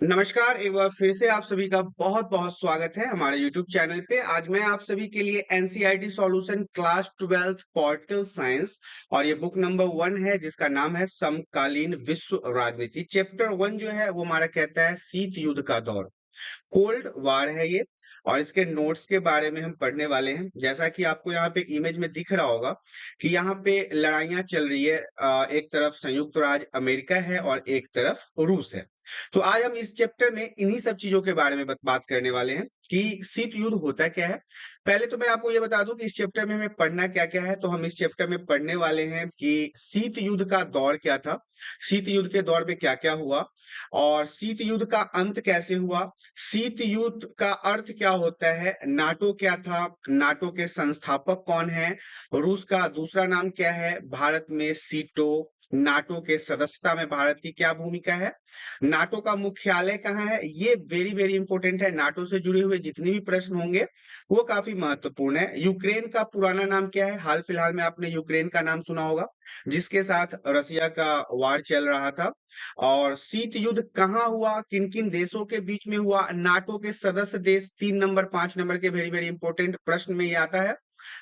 नमस्कार, एक बार फिर से आप सभी का बहुत-बहुत स्वागत है हमारे यूट्यूब चैनल पे। आज मैं आप सभी के लिए NCERT solution class 12 political science और ये बुक नंबर 1 है जिसका नाम है समकालीन विश्व राजनीति। चैप्टर 1 जो है वो हमारा कहता है शीत युद्ध का दौर। कोल्ड वार है ये और इसके नोट्स के बारे में हम पढ़ने वाले हैं। जैसा कि आपको यहाँ पे एक इमेज में दिख रहा होगा कि यहाँ पे लड़ाइयाँ चल रही है। एक तरफ संयुक्त राज्य अमेरिका है और एक तरफ रूस है। तो आज हम इस चैप्टर में इन्हीं सब चीजों के बारे में बात करने वाले हैं कि शीत युद्ध होता क्या है। पहले तो मैं आपको ये बता दूं कि इस चैप्टर में हमें पढ़ना क्या-क्या है। तो हम इस चैप्टर में पढ़ने वाले हैं कि शीत युद्ध का दौर क्या था, शीत युद्ध के दौर में क्या-क्या हुआ और शीत युद्ध का अंत कैसे हुआ, शीत युद्ध का अर्थ क्या होता है, नाटो क्या था, नाटो के संस्थापक कौन है, रूस का दूसरा नाम क्या है, भारत में सीटो, नाटो के सदस्यता में भारत की क्या भूमिका है, नाटो का मुख्यालय कहाँ है। ये वेरी वेरी इंपॉर्टेंट है। नाटो से जुड़े हुए जितने भी प्रश्न होंगे वो काफी महत्वपूर्ण है। यूक्रेन का पुराना नाम क्या है, हाल फिलहाल में आपने यूक्रेन का नाम सुना होगा जिसके साथ रसिया का वार चल रहा था। और शीत युद्ध कहाँ हुआ, किन किन देशों के बीच में हुआ, नाटो के सदस्य देश 3 नंबर 5 नंबर के वेरी वेरी इंपॉर्टेंट प्रश्न में ये आता है।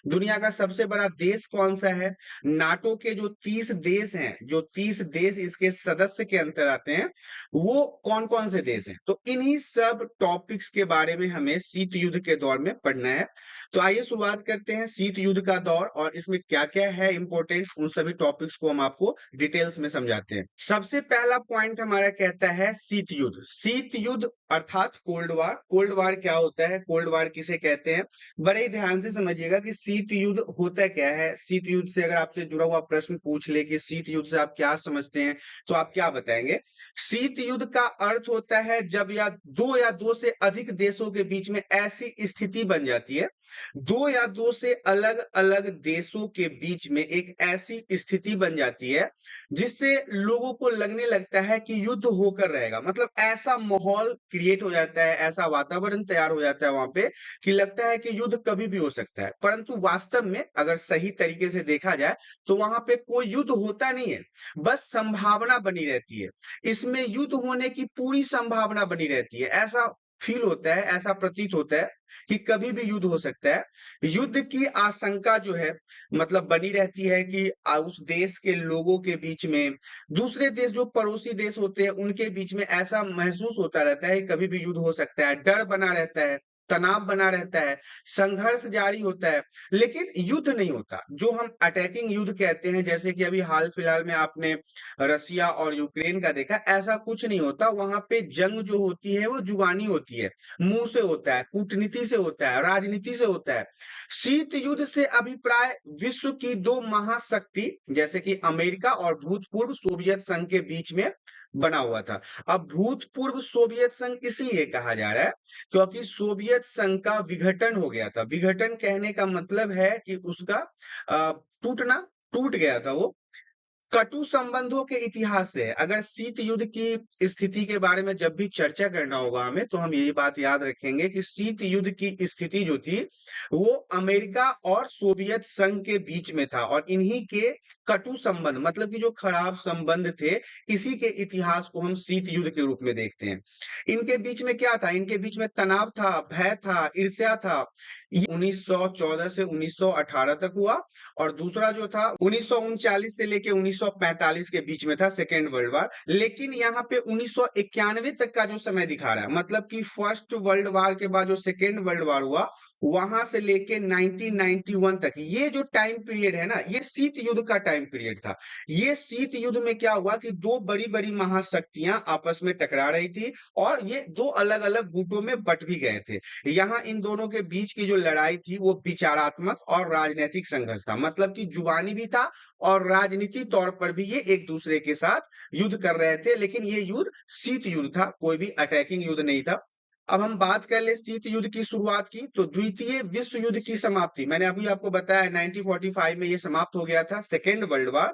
दुनिया का सबसे बड़ा देश कौन सा है, नाटो के जो 30 देश हैं, जो 30 देश इसके सदस्य के अंतर आते हैं वो कौन कौन से देश हैं। तो इन्हीं सब टॉपिक्स के बारे में हमें शीत युद्ध के दौर में पढ़ना है। तो आइए शुरुआत करते हैं शीत युद्ध का दौर और इसमें क्या क्या है इंपॉर्टेंट, उन सभी टॉपिक्स को हम आपको डिटेल्स में समझाते हैं। सबसे पहला पॉइंट हमारा कहता है शीत युद्ध। शीत युद्ध अर्थात कोल्ड वार। कोल्ड वार क्या होता है, कोल्ड वार किसे कहते हैं, बड़े ही ध्यान से समझिएगा कि शीत युद्ध होता क्या है। शीत युद्ध से अगर आपसे जुड़ा हुआ प्रश्न पूछ ले कि शीत युद्ध से आप क्या समझते हैं तो आप क्या बताएंगे। शीत युद्ध का अर्थ होता है जब या दो से अधिक देशों के बीच में ऐसी स्थिति बन जाती है, दो या दो से अलग अलग देशों के बीच में एक ऐसी स्थिति बन जाती है जिससे लोगों को लगने लगता है कि युद्ध होकर रहेगा। मतलब ऐसा माहौल क्रिएट हो जाता है, ऐसा वातावरण तैयार हो जाता है वहां पे कि लगता है कि युद्ध कभी भी हो सकता है। परंतु वास्तव में अगर सही तरीके से देखा जाए तो वहां पे कोई युद्ध होता नहीं है, बस संभावना बनी रहती है। इसमें युद्ध होने की पूरी संभावना बनी रहती है। ऐसा फील होता है, ऐसा प्रतीत होता है कि कभी भी युद्ध हो सकता है। युद्ध की आशंका जो है मतलब बनी रहती है कि उस देश के लोगों के बीच में दूसरे देश जो पड़ोसी देश होते हैं उनके बीच में ऐसा महसूस होता रहता है कभी भी युद्ध हो सकता है, डर बना रहता है, तनाव बना रहता है, संघर्ष जारी होता है, लेकिन युद्ध नहीं होता। जो हम अटैकिंग युद्ध कहते हैं जैसे कि अभी हाल फिलहाल में आपने रसिया और यूक्रेन का देखा, ऐसा कुछ नहीं होता। वहां पे जंग जो होती है वो जुबानी होती है, मुंह से होता है, कूटनीति से होता है, राजनीति से होता है। शीत युद्ध से अभिप्राय विश्व की दो महाशक्ति जैसे कि अमेरिका और भूतपूर्व सोवियत संघ के बीच में बना हुआ था। अब भूतपूर्व सोवियत संघ इसलिए कहा जा रहा है क्योंकि सोवियत संघ का विघटन हो गया था। विघटन कहने का मतलब है कि उसका टूटना, टूट गया था वो। कटु संबंधों के इतिहास से है। अगर शीत युद्ध की स्थिति के बारे में जब भी चर्चा करना होगा हमें तो हम यही बात याद रखेंगे कि शीत युद्ध की स्थिति जो थी वो अमेरिका और सोवियत संघ के बीच में था और इन्हीं के कटु संबंध मतलब कि जो खराब संबंध थे, इसी के इतिहास को हम शीत युद्ध के रूप में देखते हैं। इनके बीच में क्या था, इनके बीच में तनाव था, भय था, ईर्ष्या था। ये 1914 से 1918 तक हुआ और दूसरा जो था 1939 से लेके 1945 के बीच में था सेकेंड वर्ल्ड वार। लेकिन यहाँ पे 1991 तक का जो समय दिखा रहा है मतलब कि फर्स्ट वर्ल्ड वार के बाद जो सेकेंड वर्ल्ड वार हुआ वहां से लेके 1991 तक ये जो टाइम पीरियड है ना, ये शीत युद्ध का टाइम पीरियड था। ये शीत युद्ध में क्या हुआ कि दो बड़ी बड़ी महाशक्तियां आपस में टकरा रही थी और ये दो अलग अलग गुटों में बट भी गए थे। यहाँ इन दोनों के बीच की जो लड़ाई थी वो विचारात्मक और राजनीतिक संघर्ष था, मतलब कि जुबानी भी था और राजनीतिक तौर पर भी ये एक दूसरे के साथ युद्ध कर रहे थे। लेकिन ये युद्ध शीत युद्ध था, कोई भी अटैकिंग युद्ध नहीं था। अब हम बात कर ले शीत युद्ध की शुरुआत की तो द्वितीय विश्व युद्ध की समाप्ति मैंने अभी आपको बताया 1945 में ये समाप्त हो गया था सेकेंड वर्ल्ड वार।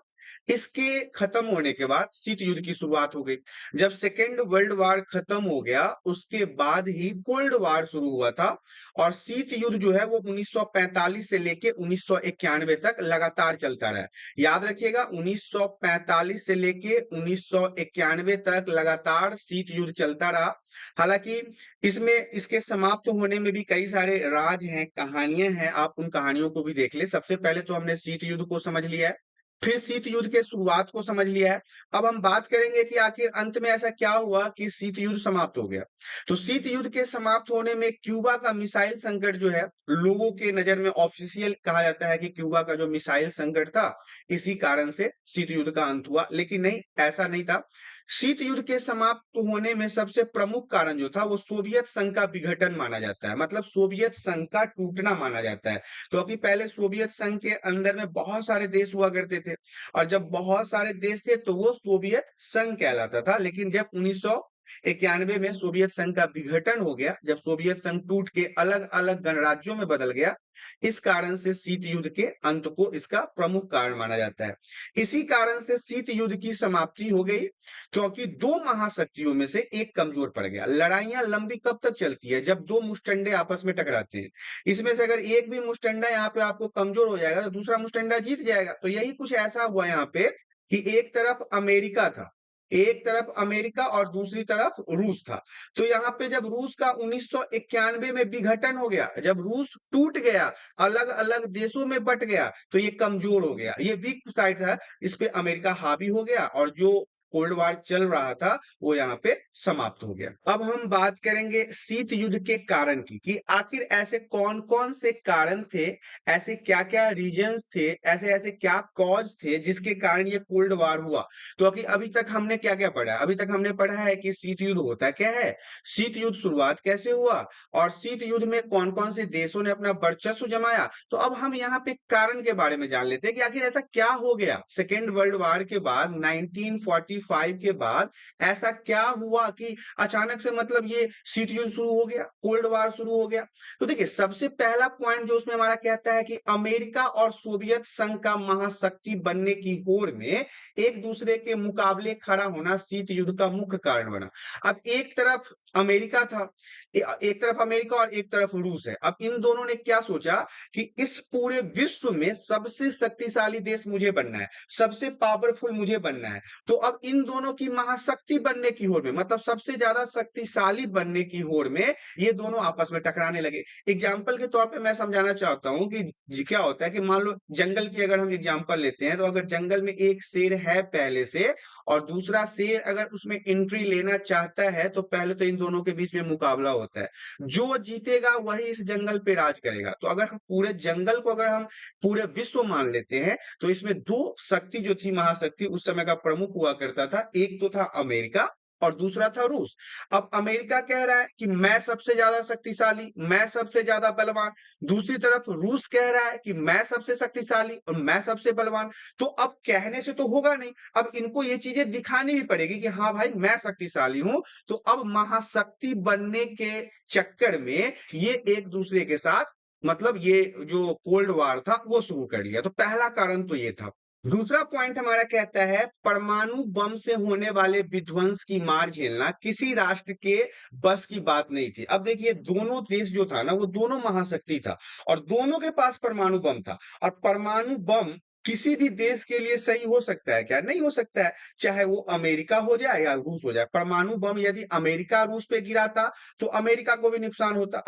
इसके खत्म होने के बाद शीत युद्ध की शुरुआत हो गई। जब सेकेंड वर्ल्ड वार खत्म हो गया, उसके बाद ही कोल्ड वार शुरू हुआ था और शीत युद्ध जो है वो 1945 से लेके 1991 तक लगातार चलता रहा। याद रखिएगा, 1945 से लेके 1991 तक लगातार शीत युद्ध चलता रहा। हालांकि इसमें इसके समाप्त होने में भी कई सारे राज हैं, कहानियां हैं, आप उन कहानियों को भी देख ले। सबसे पहले तो हमने शीत युद्ध को समझ लिया है, फिर शीत युद्ध के शुरुआत को समझ लिया है। अब हम बात करेंगे कि आखिर अंत में ऐसा क्या हुआ कि शीत युद्ध समाप्त हो गया। तो शीत युद्ध के समाप्त होने में क्यूबा का मिसाइल संकट जो है, लोगों के नजर में ऑफिशियल कहा जाता है कि क्यूबा का जो मिसाइल संकट था, इसी कारण से शीत युद्ध का अंत हुआ। लेकिन नहीं, ऐसा नहीं था। शीत युद्ध के समाप्त होने में सबसे प्रमुख कारण जो था वो सोवियत संघ का विघटन माना जाता है, मतलब सोवियत संघ का टूटना माना जाता है। क्योंकि पहले सोवियत संघ के अंदर में बहुत सारे देश हुआ करते थे और जब बहुत सारे देश थे तो वो सोवियत संघ कहलाता था। लेकिन जब 1991 में सोवियत संघ का विघटन हो गया, जब सोवियत संघ टूट के अलग अलग गणराज्यों में बदल गया, इस कारण से शीत युद्ध के अंत को इसका प्रमुख कारण माना जाता है। इसी कारण से शीत युद्ध की समाप्ति हो गई, क्योंकि दो महाशक्तियों में से एक कमजोर पड़ गया। लड़ाइयां लंबी कब तक चलती है? जब दो मुष्टंडे आपस में टकराते हैं। इसमें से अगर एक भी मुष्टंडा यहाँ पे आपको कमजोर हो जाएगा तो दूसरा मुष्टंडा जीत जाएगा। तो यही कुछ ऐसा हुआ यहाँ पे कि एक तरफ अमेरिका था, एक तरफ अमेरिका और दूसरी तरफ रूस था। तो यहाँ पे जब रूस का 1991 में विघटन हो गया, जब रूस टूट गया, अलग अलग देशों में बट गया, तो ये कमजोर हो गया, ये वीक साइड था, इस पे अमेरिका हावी हो गया और जो कोल्ड वार चल रहा था वो यहाँ पे समाप्त हो गया। अब हम बात करेंगे शीत युद्ध के कारण की, कि आखिर ऐसे कौन कौन से कारण थे, ऐसे क्या क्या रीजंस थे, ऐसे ऐसे क्या कॉज थे जिसके कारण ये कोल्ड वार हुआ। क्योंकि अभी तक हमने क्या क्या पढ़ा है? अभी तक हमने पढ़ा है कि शीत युद्ध होता क्या है, शीत युद्ध शुरुआत कैसे हुआ और शीत युद्ध में कौन कौन से देशों ने अपना वर्चस्व जमाया। तो अब हम यहाँ पे कारण के बारे में जान लेते हैं कि आखिर ऐसा क्या हो गया सेकेंड वर्ल्ड वार के बाद, 1945 के बाद ऐसा क्या हुआ कि अचानक से मतलब ये शीत युद्ध शुरू हो गया, कोल्ड वार शुरू हो गया। तो देखिए, सबसे पहला पॉइंट जो उसमें हमारा कहता है कि अमेरिका और सोवियत संघ का महाशक्ति बनने की होड़ में एक दूसरे के मुकाबले खड़ा होना शीत युद्ध का मुख्य कारण बना। अब एक तरफ अमेरिका था, एक तरफ अमेरिका और एक तरफ रूस है। अब इन दोनों ने क्या सोचा कि इस पूरे विश्व में सबसे शक्तिशाली देश मुझे बनना है, सबसे पावरफुल मुझे बनना है। तो अब इन दोनों की महाशक्ति बनने की होड़ में, मतलब सबसे ज्यादा शक्तिशाली बनने की होड़ में, ये दोनों आपस में टकराने लगे। एग्जाम्पल के तौर पे मैं समझाना चाहता हूं कि क्या होता है कि मान लो जंगल की अगर हम एग्जाम्पल लेते हैं, तो अगर जंगल में एक शेर है पहले से और दूसरा शेर अगर उसमें एंट्री लेना चाहता है, तो पहले तो इन दोनों के बीच में मुकाबला होता है। जो जीतेगा वही इस जंगल पे राज करेगा। तो अगर हम पूरे जंगल को, अगर हम पूरे विश्व मान लेते हैं, तो इसमें दो शक्ति जो थी, महाशक्ति उस समय का प्रमुख हुआ करता था, एक तो था अमेरिका और दूसरा था रूस। अब अमेरिका कह रहा है कि मैं सबसे ज्यादा शक्तिशाली, मैं सबसे ज्यादा बलवान। दूसरी तरफ रूस कह रहा है कि मैं सबसे शक्तिशाली और मैं सबसे बलवान। तो अब कहने से तो होगा नहीं, अब इनको ये चीजें दिखानी भी पड़ेगी कि हाँ भाई मैं शक्तिशाली हूं। तो अब महाशक्ति बनने के चक्कर में ये एक दूसरे के साथ, मतलब ये जो कोल्ड वार था वो शुरू कर लिया। तो पहला कारण तो ये था। दूसरा पॉइंट हमारा कहता है परमाणु बम से होने वाले विध्वंस की मार झेलना किसी राष्ट्र के बस की बात नहीं थी। अब देखिए, दोनों देश जो था ना, वो दोनों महाशक्ति था और दोनों के पास परमाणु बम था। और परमाणु बम किसी भी देश के लिए सही हो सकता है क्या? नहीं हो सकता है। चाहे वो अमेरिका हो जाए या रूस हो जाए, परमाणु बम यदि अमेरिका रूस पे गिराता तो अमेरिका को भी नुकसान होता,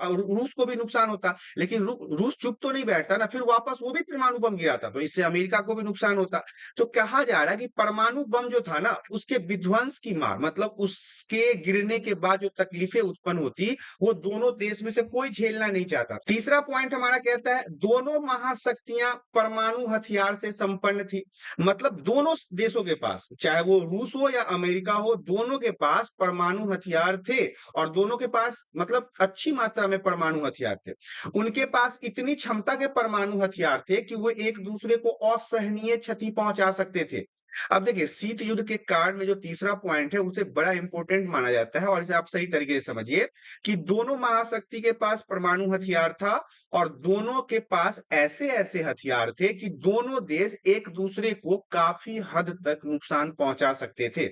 रूस को भी नुकसान होता। लेकिन रूस चुप तो नहीं बैठता ना, फिर वापस वो भी परमाणु बम गिराता तो इससे अमेरिका को भी नुकसान होता। तो कहा जा रहा है कि परमाणु बम जो था ना, उसके विध्वंस की मार, मतलब उसके गिरने के बाद जो तकलीफें उत्पन्न होती, वो दोनों देश में से कोई झेलना नहीं चाहता। तीसरा पॉइंट हमारा कहता है दोनों महाशक्तियां परमाणु हथियार से संपन्न थी। मतलब दोनों देशों के पास, चाहे वो रूस हो या अमेरिका हो, दोनों के पास परमाणु हथियार थे और दोनों के पास मतलब अच्छी मात्रा में परमाणु हथियार थे। उनके पास इतनी क्षमता के परमाणु हथियार थे कि वो एक दूसरे को असहनीय क्षति पहुंचा सकते थे। अब देखिए शीत युद्ध के काल में जो तीसरा पॉइंट है उसे बड़ा इंपॉर्टेंट माना जाता है और इसे आप सही तरीके से समझिए कि दोनों महाशक्ति के पास परमाणु हथियार था और दोनों के पास ऐसे ऐसे हथियार थे कि दोनों देश एक दूसरे को काफी हद तक नुकसान पहुंचा सकते थे।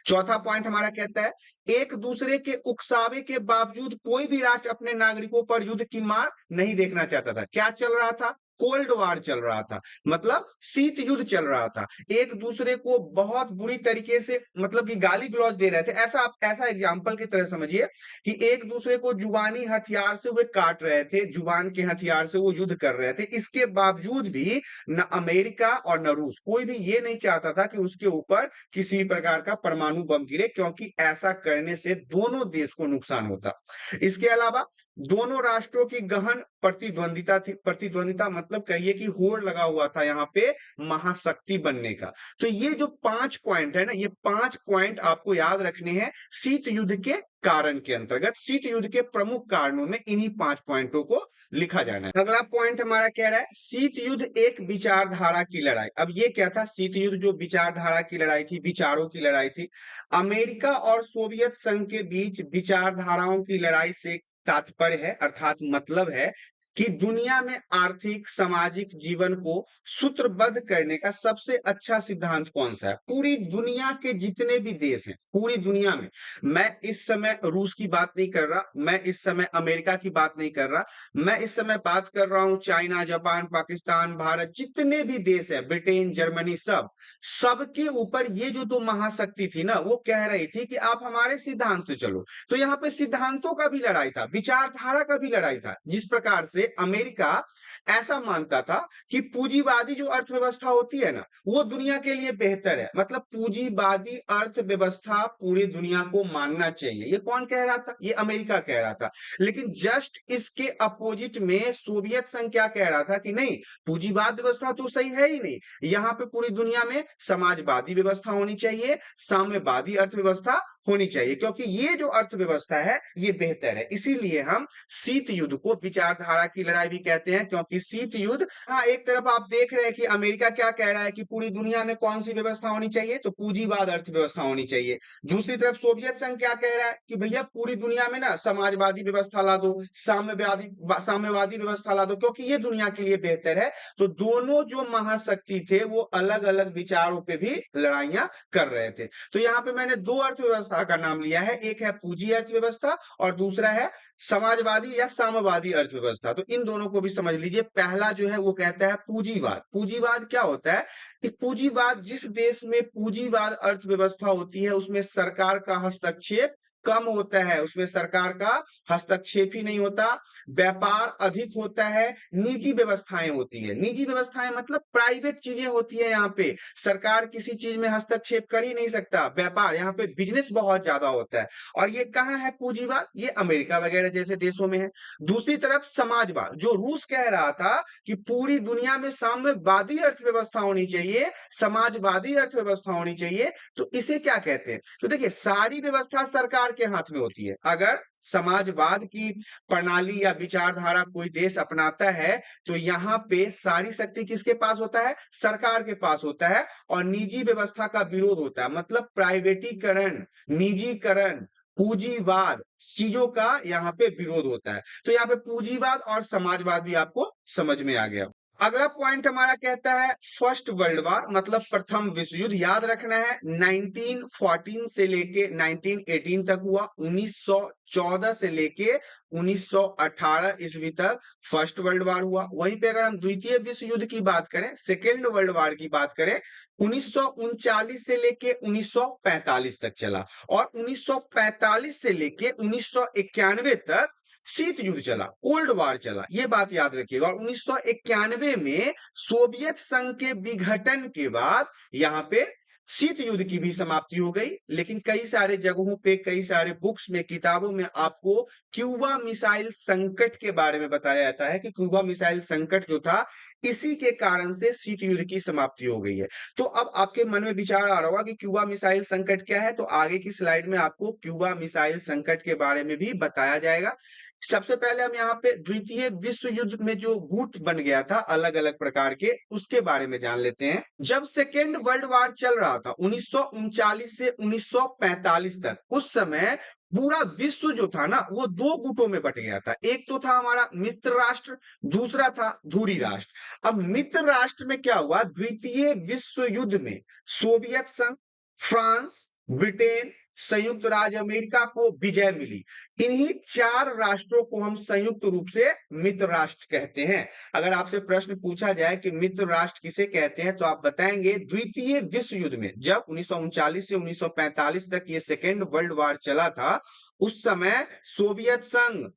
चौथा पॉइंट हमारा कहता है एक दूसरे के उकसावे के बावजूद कोई भी राष्ट्र अपने नागरिकों पर युद्ध की मार नहीं देखना चाहता था। क्या चल रहा था? कोल्ड वार चल रहा था, मतलब शीत युद्ध चल रहा था। एक दूसरे को बहुत बुरी तरीके से मतलब कि गाली गलौज दे रहे थे। ऐसा आप ऐसा एग्जाम्पल की तरह समझिए कि एक दूसरे को जुबानी हथियार से वे काट रहे थे, जुबान के हथियार से वो युद्ध कर रहे थे। इसके बावजूद भी न अमेरिका और न रूस कोई भी ये नहीं चाहता था कि उसके ऊपर किसी भी प्रकार का परमाणु बम गिरे, क्योंकि ऐसा करने से दोनों देश को नुकसान होता। इसके अलावा दोनों राष्ट्रों की गहन प्रतिद्वंदिता थी। प्रतिद्वंदिता मतलब कहिए कि होड़ लगा हुआ था यहाँ पे महाशक्ति बनने का। तो ये जो 5 पॉइंट है ना, ये 5 पॉइंट आपको याद रखने हैं शीत युद्ध के कारण के अंतर्गत। शीत युद्ध के प्रमुख कारणों में इन्हीं 5 पॉइंटों को लिखा जाना है। अगला पॉइंट हमारा कह रहा है शीत युद्ध एक विचारधारा की लड़ाई। अब ये क्या था? शीत युद्ध जो विचारधारा की लड़ाई थी, विचारों की लड़ाई थी। अमेरिका और सोवियत संघ के बीच विचारधाराओं की लड़ाई से तात्पर्य है अर्थात मतलब है कि दुनिया में आर्थिक सामाजिक जीवन को सूत्रबद्ध करने का सबसे अच्छा सिद्धांत कौन सा है। पूरी दुनिया के जितने भी देश हैं, पूरी दुनिया में, मैं इस समय रूस की बात नहीं कर रहा, मैं इस समय अमेरिका की बात नहीं कर रहा, मैं इस समय बात कर रहा हूं चाइना, जापान, पाकिस्तान, भारत, जितने भी देश है, ब्रिटेन, जर्मनी, सबके ऊपर ये जो दो महाशक्ति थी ना, वो कह रही थी कि आप हमारे सिद्धांत से चलो। तो यहाँ पे सिद्धांतों का भी लड़ाई था, विचारधारा का भी लड़ाई था। जिस प्रकार से अमेरिका ऐसा मानता था कि पूंजीवादी जो अर्थव्यवस्था होती है ना, वो दुनिया के लिए बेहतर है, मतलब पूंजीवादी अर्थव्यवस्था पूरी दुनिया को मानना चाहिए। ये कौन कह रहा था? ये अमेरिका कह रहा था। लेकिन जस्ट इसके अपोजिट में सोवियत संघ क्या कह रहा था कि नहीं, पूंजीवाद व्यवस्था तो सही है ही नहीं, यहाँ पे पूरी दुनिया में समाजवादी व्यवस्था होनी चाहिए, साम्यवादी अर्थव्यवस्था होनी चाहिए, क्योंकि ये जो अर्थव्यवस्था है ये बेहतर है। इसीलिए हम शीत युद्ध को विचारधारा की लड़ाई भी कहते हैं, क्योंकि शीत युद्ध, हाँ, एक तरफ आप देख रहे हैं कि अमेरिका क्या कह रहा है कि पूरी दुनिया में कौन सी व्यवस्था होनी चाहिए, तो पूंजीवाद अर्थव्यवस्था होनी चाहिए। दूसरी तरफ सोवियत संघ क्या कह रहा है कि भैया पूरी दुनिया में ना समाजवादी व्यवस्था ला दो, साम्यवादी व्यवस्था ला दो, क्योंकि ये दुनिया के लिए बेहतर है। तो दोनों जो महाशक्ति थे वो अलग अलग विचारों पे भी लड़ाइयां कर रहे थे। तो यहाँ पे मैंने दो अर्थव्यवस्था का नाम लिया है, एक है पूंजी अर्थव्यवस्था और दूसरा है समाजवादी या साम्यवादी अर्थव्यवस्था। तो इन दोनों को भी समझ लीजिए। पहला जो है वो कहता है पूंजीवाद। पूंजीवाद क्या होता है कि पूंजीवाद, जिस देश में पूंजीवाद अर्थव्यवस्था होती है उसमें सरकार का हस्तक्षेप कम होता है, उसमें सरकार का हस्तक्षेप ही नहीं होता, व्यापार अधिक होता है, निजी व्यवस्थाएं होती है। निजी व्यवस्थाएं मतलब प्राइवेट चीजें होती है। यहाँ पे सरकार किसी चीज में हस्तक्षेप कर ही नहीं सकता। व्यापार, यहाँ पे बिजनेस बहुत ज्यादा होता है। और ये कहाँ है पूंजीवाद? ये अमेरिका वगैरह जैसे देशों में है। दूसरी तरफ समाजवाद, जो रूस कह रहा था कि पूरी दुनिया में साम्यवादी अर्थव्यवस्था होनी चाहिए, समाजवादी अर्थव्यवस्था होनी चाहिए, तो इसे क्या कहते हैं? तो देखिए सारी व्यवस्था सरकार के हाथ में होती है। अगर समाजवाद की प्रणाली या विचारधारा कोई देश अपनाता है तो यहाँ पे सारी शक्ति किसके पास होता है? सरकार के पास होता है। और निजी व्यवस्था का विरोध होता है, मतलब प्राइवेटीकरण, निजीकरण, पूंजीवाद, चीजों का यहाँ पे विरोध होता है। तो यहाँ पे पूंजीवाद और समाजवाद भी आपको समझ में आ गया। अगला पॉइंट हमारा कहता है फर्स्ट वर्ल्ड वॉर, मतलब प्रथम विश्व युद्ध। याद रखना है 1914 से लेके 1918 तक हुआ, 1914 से लेके 1918 ईस्वी तक फर्स्ट वर्ल्ड वॉर हुआ। वहीं पे अगर हम द्वितीय विश्व युद्ध की बात करें, सेकेंड वर्ल्ड वॉर की बात करें, 1939 से लेके 1945 तक चला। और 1945 से लेके 1991 तक शीत युद्ध चला, कोल्ड वार चला, ये बात याद रखिएगा। और 1991 में सोवियत संघ के विघटन के बाद यहाँ पे शीत युद्ध की भी समाप्ति हो गई, लेकिन कई सारे जगहों पे, कई सारे बुक्स में, किताबों में आपको क्यूबा मिसाइल संकट के बारे में बताया जाता है कि क्यूबा मिसाइल संकट जो था, इसी के कारण से शीत युद्ध की समाप्ति हो गई है। तो अब आपके मन में विचार आ रहा होगा कि क्यूबा मिसाइल संकट क्या है, तो आगे की स्लाइड में आपको क्यूबा मिसाइल संकट के बारे में भी बताया जाएगा। सबसे पहले हम यहाँ पे द्वितीय विश्व युद्ध में जो गुट बन गया था अलग अलग प्रकार के, उसके बारे में जान लेते हैं। जब सेकेंड वर्ल्ड वार चल रहा था 1939 से 1945 तक, उस समय पूरा विश्व जो था ना वो दो गुटों में बट गया था। एक तो था हमारा मित्र राष्ट्र, दूसरा था धुरी राष्ट्र। अब मित्र राष्ट्र में क्या हुआ, द्वितीय विश्व युद्ध में सोवियत संघ, फ्रांस, ब्रिटेन, संयुक्त राज्य अमेरिका को विजय मिली। इन्हीं चार राष्ट्रों को हम संयुक्त रूप से मित्र राष्ट्र कहते हैं। अगर आपसे प्रश्न पूछा जाए कि मित्र राष्ट्र किसे कहते हैं, तो आप बताएंगे द्वितीय विश्व युद्ध में जब 1939 से 1945 तक ये सेकेंड वर्ल्ड वार चला था, उस समय सोवियत संघ,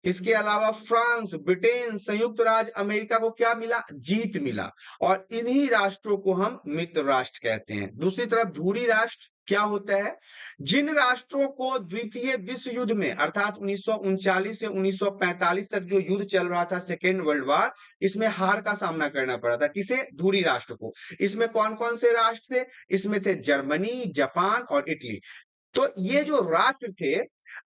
इसके अलावा फ्रांस, ब्रिटेन, संयुक्त राज्य अमेरिका को क्या मिला, जीत मिला, और इन्हीं राष्ट्रों को हम मित्र राष्ट्र कहते हैं। दूसरी तरफ धुरी राष्ट्र क्या होता है, जिन राष्ट्रों को द्वितीय विश्व युद्ध में अर्थात 1939 से 1945 तक जो युद्ध चल रहा था सेकेंड वर्ल्ड वार, इसमें हार का सामना करना पड़ा था। किसे, धुरी राष्ट्र को। इसमें कौन कौन से राष्ट्र थे, इसमें थे जर्मनी, जापान और इटली। तो ये जो राष्ट्र थे,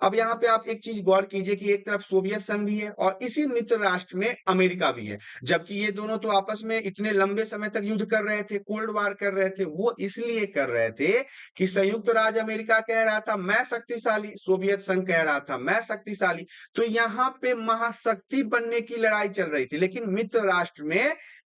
अब यहाँ पे आप एक चीज गौर कीजिए कि एक तरफ सोवियत संघ भी है और इसी मित्र राष्ट्र में अमेरिका भी है, जबकि ये दोनों तो आपस में इतने लंबे समय तक युद्ध कर रहे थे, कोल्ड वार कर रहे थे। वो इसलिए कर रहे थे कि संयुक्त राज्य अमेरिका कह रहा था मैं शक्तिशाली, सोवियत संघ कह रहा था मैं शक्तिशाली। तो यहाँ पे महाशक्ति बनने की लड़ाई चल रही थी, लेकिन मित्र राष्ट्र में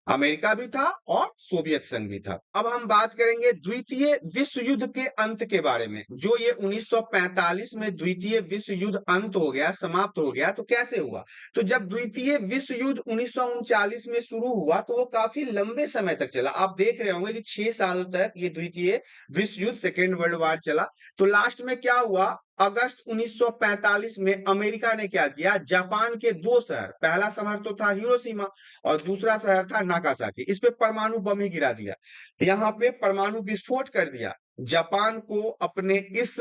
अमेरिका भी था और सोवियत संघ भी था। अब हम बात करेंगे द्वितीय विश्व युद्ध के अंत के बारे में। जो ये 1945 में द्वितीय विश्व युद्ध अंत हो गया, समाप्त हो गया, तो कैसे हुआ। तो जब द्वितीय विश्व युद्ध 1939 में शुरू हुआ तो वो काफी लंबे समय तक चला। आप देख रहे होंगे कि 6 साल तक ये द्वितीय विश्व युद्ध सेकेंड वर्ल्ड वार चला। तो लास्ट में क्या हुआ, अगस्त 1945 में अमेरिका ने क्या किया, जापान के दो शहर, पहला शहर तो था हिरोशिमा और दूसरा शहर था नागासाकी, इस पे परमाणु बम ही गिरा दिया। यहाँ पे परमाणु विस्फोट कर दिया। जापान को अपने इस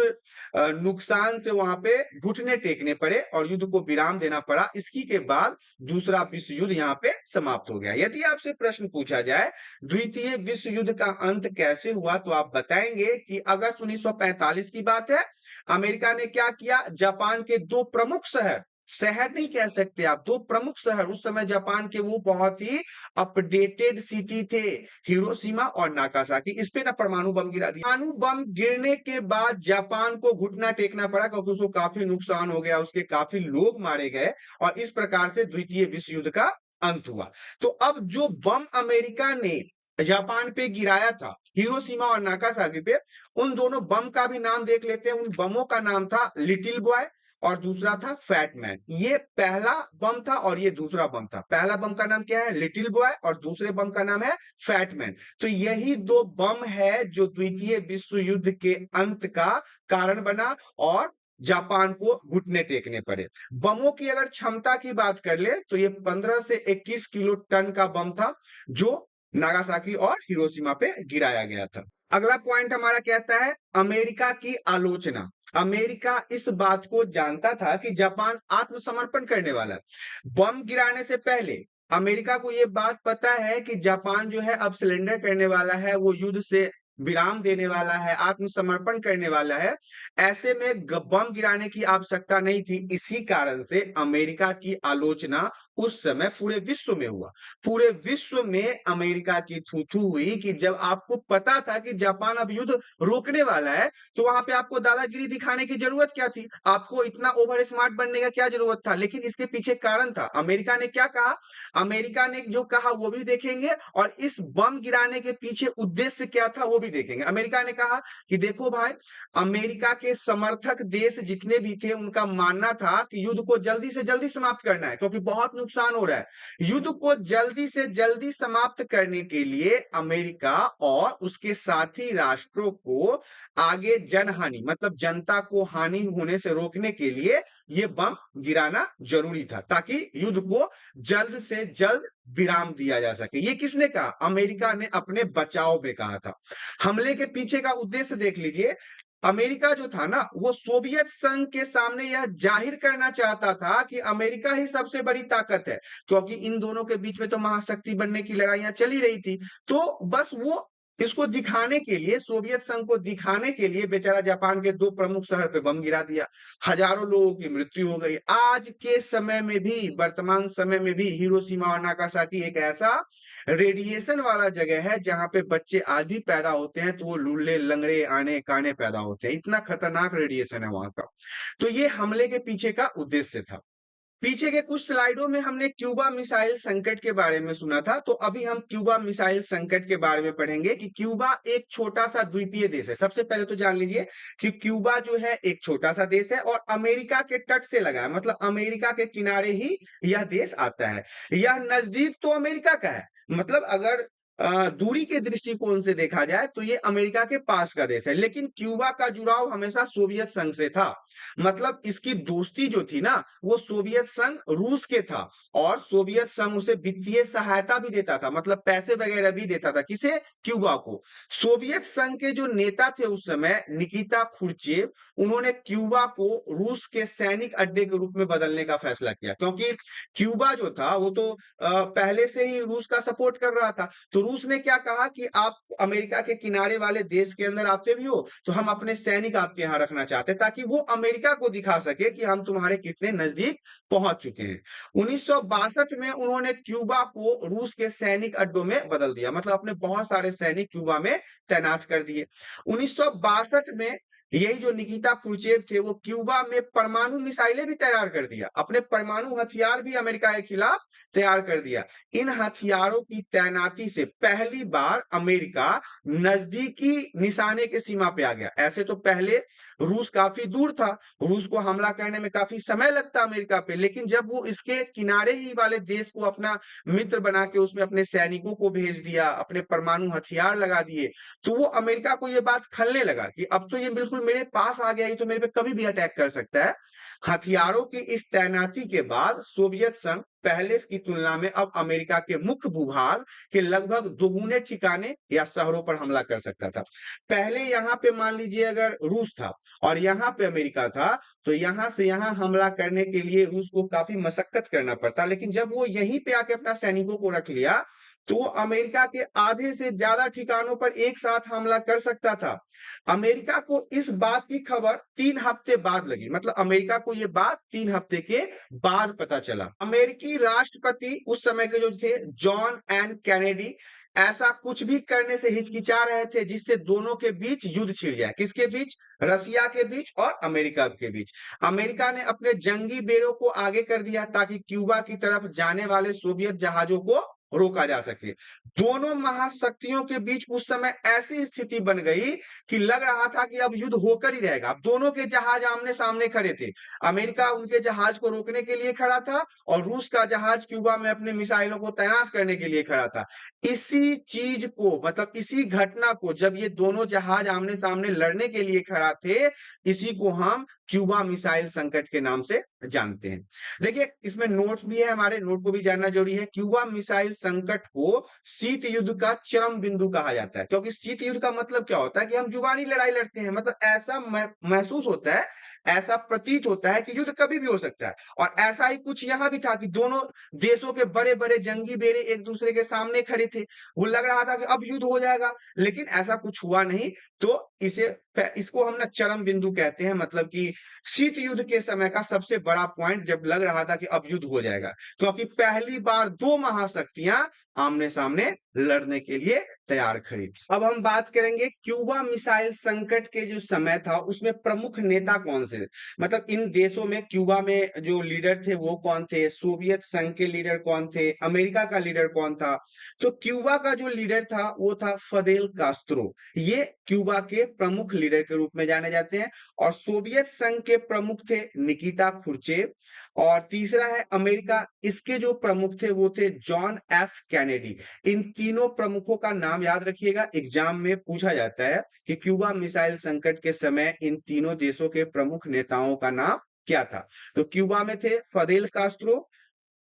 नुकसान से वहां पे घुटने टेकने पड़े और युद्ध को विराम देना पड़ा। इसकी के बाद दूसरा विश्व युद्ध यहाँ पे समाप्त हो गया। यदि आपसे प्रश्न पूछा जाए द्वितीय विश्व युद्ध का अंत कैसे हुआ, तो आप बताएंगे कि अगस्त 1945 की बात है। अमेरिका ने क्या किया, जापान के दो प्रमुख शहर, शहर नहीं कह सकते आप, दो प्रमुख शहर उस समय जापान के, वो बहुत ही अपडेटेड सिटी थे, हिरोशिमा और नागासाकी, इस पे ना परमाणु बम गिरा दिया। परमाणु बम गिरने के बाद जापान को घुटना टेकना पड़ा क्योंकि उसको काफी नुकसान हो गया, उसके काफी लोग मारे गए और इस प्रकार से द्वितीय विश्व युद्ध का अंत हुआ। तो अब जो बम अमेरिका ने जापान पे गिराया था, हिरोशिमा और नागासाकी पे, उन दोनों बम का भी नाम देख लेते हैं। उन बमों का नाम था लिटिल बॉय और दूसरा था फैट मैन। ये पहला बम था और ये दूसरा बम था। पहला बम का नाम क्या है, लिटिल बॉय, और दूसरे बम का नाम है फैट मैन। तो यही दो बम है जो द्वितीय विश्व युद्ध के अंत का कारण बना और जापान को घुटने टेकने पड़े। बमों की अगर क्षमता की बात कर ले तो ये 15 से 21 किलो टन का बम था जो नागासाकी और हिरोशिमा पे गिराया गया था। अगला पॉइंट हमारा कहता है अमेरिका की आलोचना। अमेरिका इस बात को जानता था कि जापान आत्मसमर्पण करने वाला है। बम गिराने से पहले अमेरिका को यह बात पता है कि जापान जो है अब सिलेंडर करने वाला है, वो युद्ध से विराम देने वाला है, आत्मसमर्पण करने वाला है। ऐसे में बम गिराने की आवश्यकता नहीं थी। इसी कारण से अमेरिका की आलोचना उस समय पूरे विश्व में हुआ। पूरे विश्व में अमेरिका की थू थू हुई कि जब आपको पता था कि जापान अब युद्ध रोकने वाला है तो वहां पे आपको दादागिरी दिखाने की जरूरत क्या थी, आपको इतना ओवर स्मार्ट बनने का क्या जरूरत था। लेकिन इसके पीछे कारण था। अमेरिका ने क्या कहा, अमेरिका ने जो कहा वो भी देखेंगे और इस बम गिराने के पीछे उद्देश्य क्या था वो भी देखेंगे। अमेरिका ने कहा कि देखो भाई, अमेरिका के समर्थक देश जितने भी थे उनका मानना था कि युद्ध को जल्दी से जल्दी समाप्त करना है क्योंकि बहुत नुकसान हो रहा है। युद्ध को जल्दी से जल्दी समाप्त करने के लिए अमेरिका और उसके साथी राष्ट्रों को आगे जनहानि मतलब जनता को हानि होने से रोकने के लिए यह बम गिराना जरूरी था ताकि युद्ध को जल्द से जल्द विराम दिया जा सके। ये किसने कहा? अमेरिका ने अपने बचाव में कहा था। हमले के पीछे का उद्देश्य देख लीजिए। अमेरिका जो था ना, वो सोवियत संघ के सामने यह जाहिर करना चाहता था कि अमेरिका ही सबसे बड़ी ताकत है, क्योंकि इन दोनों के बीच में तो महाशक्ति बनने की लड़ाइयां चली रही थी। तो बस वो इसको दिखाने के लिए, सोवियत संघ को दिखाने के लिए बेचारा जापान के 2 प्रमुख शहर पे बम गिरा दिया। हजारों लोगों की मृत्यु हो गई। आज के समय में भी, वर्तमान समय में भी हिरोशिमा और नागासाकी एक ऐसा रेडिएशन वाला जगह है जहां पे बच्चे आज भी पैदा होते हैं तो वो लूले, लंगड़े, आने काने पैदा होते हैं। इतना खतरनाक रेडिएशन है वहां का। तो ये हमले के पीछे का उद्देश्य था। पीछे के कुछ स्लाइडों में हमने क्यूबा मिसाइल संकट के बारे में सुना था, तो अभी हम क्यूबा मिसाइल संकट के बारे में पढ़ेंगे कि क्यूबा एक छोटा सा द्वीपीय देश है। सबसे पहले तो जान लीजिए कि क्यूबा जो है एक छोटा सा देश है और अमेरिका के तट से लगा है, मतलब अमेरिका के किनारे ही यह देश आता है। यह नजदीक तो अमेरिका का है, मतलब अगर दूरी के दृष्टिकोण से देखा जाए तो ये अमेरिका के पास का देश है, लेकिन क्यूबा का जुड़ाव हमेशा सोवियत संघ से था। मतलब इसकी दोस्ती जो थी ना, वो सोवियत संघ रूस के था और सोवियत संघ उसे वित्तीय सहायता भी देता था, मतलब पैसे वगैरह भी देता था। किसे? क्यूबा को। सोवियत संघ के जो नेता थे उस समय, निकिता खुर्चेव, उन्होंने क्यूबा को रूस के सैनिक अड्डे के रूप में बदलने का फैसला किया, क्योंकि क्यूबा जो था वो तो पहले से ही रूस का सपोर्ट कर रहा था। तो रूस ने क्या कहा कि आप अमेरिका के किनारे वाले देश के अंदर आते भी हो तो हम अपने सैनिक आपके यहाँ रखना चाहते हैं, ताकि वो अमेरिका को दिखा सके कि हम तुम्हारे कितने नजदीक पहुंच चुके हैं। 1962 में उन्होंने क्यूबा को रूस के सैनिक अड्डों में बदल दिया, मतलब अपने बहुत सारे सैनिक क्यूबा में तैनात कर दिए। 1962 में यही जो निकिता क्रुश्चेव थे, वो क्यूबा में परमाणु मिसाइलें भी तैयार कर दिया, अपने परमाणु हथियार भी अमेरिका के खिलाफ तैयार कर दिया। इन हथियारों की तैनाती से पहली बार अमेरिका नजदीकी निशाने के सीमा पे आ गया। ऐसे तो पहले रूस काफी दूर था, रूस को हमला करने में काफी समय लगता अमेरिका पे, लेकिन जब वो इसके किनारे ही वाले देश को अपना मित्र बना के उसमें अपने सैनिकों को भेज दिया, अपने परमाणु हथियार लगा दिए, तो वो अमेरिका को ये बात खलने लगा कि अब तो ये बिल्कुल मेरे पास आ गया, ये तो मेरे पे कभी भी अटैक कर सकता है। हथियारों की इस तैनाती के बाद सोवियत संघ पहले की तुलना में अब अमेरिका के मुख्य भूभाग के लगभग दोगुने ठिकाने या शहरों पर हमला कर सकता था। पहले यहाँ पे मान लीजिए अगर रूस था और यहाँ पे अमेरिका था, तो यहाँ से यहाँ हमला करने के लिए रूस को काफी मशक्कत करना पड़ता, लेकिन जब वो यहीं पे आके अपना सैनिकों को रख लिया तो वो अमेरिका के आधे से ज्यादा ठिकानों पर एक साथ हमला कर सकता था। अमेरिका को इस बात की खबर 3 हफ्ते बाद लगी, मतलब अमेरिका को यह बात 3 हफ्ते के बाद पता चला। अमेरिकी राष्ट्रपति उस समय के जो थे, जॉन एन कैनेडी, ऐसा कुछ भी करने से हिचकिचा रहे थे जिससे दोनों के बीच युद्ध छिड़ जाए। किसके बीच? रसिया के बीच और अमेरिका के बीच। अमेरिका ने अपने जंगी बेड़ों को आगे कर दिया ताकि क्यूबा की तरफ जाने वाले सोवियत जहाजों को रोका जा सके। दोनों महाशक्तियों के बीच उस समय ऐसी स्थिति बन गई कि लग रहा था कि अब युद्ध होकर ही रहेगा। अब दोनों के जहाज आमने सामने खड़े थे। अमेरिका उनके जहाज को रोकने के लिए खड़ा था और रूस का जहाज क्यूबा में अपने मिसाइलों को तैनात करने के लिए खड़ा था। इसी चीज को, मतलब इसी घटना को, जब ये दोनों जहाज आमने सामने लड़ने के लिए खड़ा थे, इसी को हम क्यूबा मिसाइल संकट के नाम से जानते हैं। देखिए इसमें नोट्स भी है, हमारे नोट को भी जानना जरूरी है। क्यूबा मिसाइल संकट को शीत युद्ध का चरम बिंदु कहा जाता है, क्योंकि शीत युद्ध का मतलब क्या होता है कि हम जुबानी लड़ाई लड़ते हैं, मतलब ऐसा महसूस होता है, ऐसा प्रतीत होता है कि युद्ध कभी भी हो सकता है। और ऐसा ही कुछ यहां भी था कि दोनों देशों के बड़े बड़े जंगी बेड़े एक दूसरे के सामने खड़े थे। वो लग रहा था कि अब युद्ध हो जाएगा, लेकिन ऐसा कुछ हुआ नहीं। तो इसको हम ना चरम बिंदु कहते हैं, मतलब कि शीत युद्ध के समय का सबसे बड़ा पॉइंट जब लग रहा था कि अब युद्ध हो जाएगा, क्योंकि पहली बार 2 महाशक्तियां आमने सामने लड़ने के लिए तैयार खड़ी थी। अब हम बात करेंगे क्यूबा मिसाइल संकट के जो समय था उसमें प्रमुख नेता कौन से, मतलब इन देशों में क्यूबा में जो लीडर थे वो कौन थे, सोवियत संघ के लीडर कौन थे, अमेरिका का लीडर कौन था। तो क्यूबा का जो लीडर था वो था फदेल कास्त्रो। ये क्यूबा के प्रमुख लीडर के रूप में जाने जाते हैं। और सोवियत संघ के प्रमुख थे निकिता खुर्चेव। और तीसरा है अमेरिका, इसके जो प्रमुख थे वो थे जॉन एफ कैनेडी। इन तीनों प्रमुखों का नाम याद रखिएगा, एग्जाम में पूछा जाता है कि क्यूबा मिसाइल संकट के समय इन तीनों देशों के प्रमुख नेताओं का नाम क्या था। तो क्यूबा में थे फदेल कास्त्रो,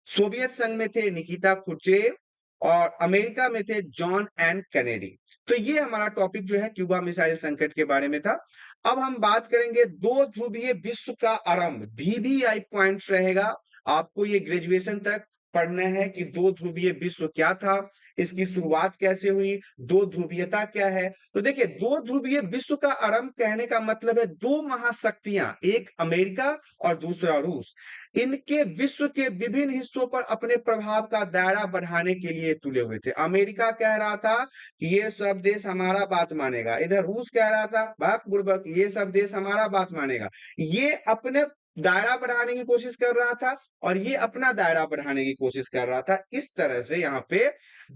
सोवियत संघ में थे निकिता खुच्रेव और अमेरिका में थे जॉन एन कैनेडी। तो ये हमारा टॉपिक जो है क्यूबा मिसाइल संकट के बारे में था। अब हम बात करेंगे दो ध्रुवीय विश्व का आरंभ, VVI पॉइंट्स रहेगा। आपको ये ग्रेजुएशन तक पढ़ना है कि दो ध्रुवीय विश्व क्या था, इसकी शुरुआत कैसे हुई, दो ध्रुवीयता क्या है। तो देखिए, दो ध्रुवीय विश्व का आरंभ कहने का मतलब है दो महाशक्तियां, एक अमेरिका और दूसरा रूस, इनके विश्व के विभिन्न हिस्सों पर अपने प्रभाव का दायरा बढ़ाने के लिए तुले हुए थे। अमेरिका कह रहा था कि ये सब देश हमारा बात मानेगा, इधर रूस कह रहा था बाप बुड़बक ये सब देश हमारा बात मानेगा। ये अपने दायरा बढ़ाने की कोशिश कर रहा था और ये अपना दायरा बढ़ाने की कोशिश कर रहा था। इस तरह से यहाँ पे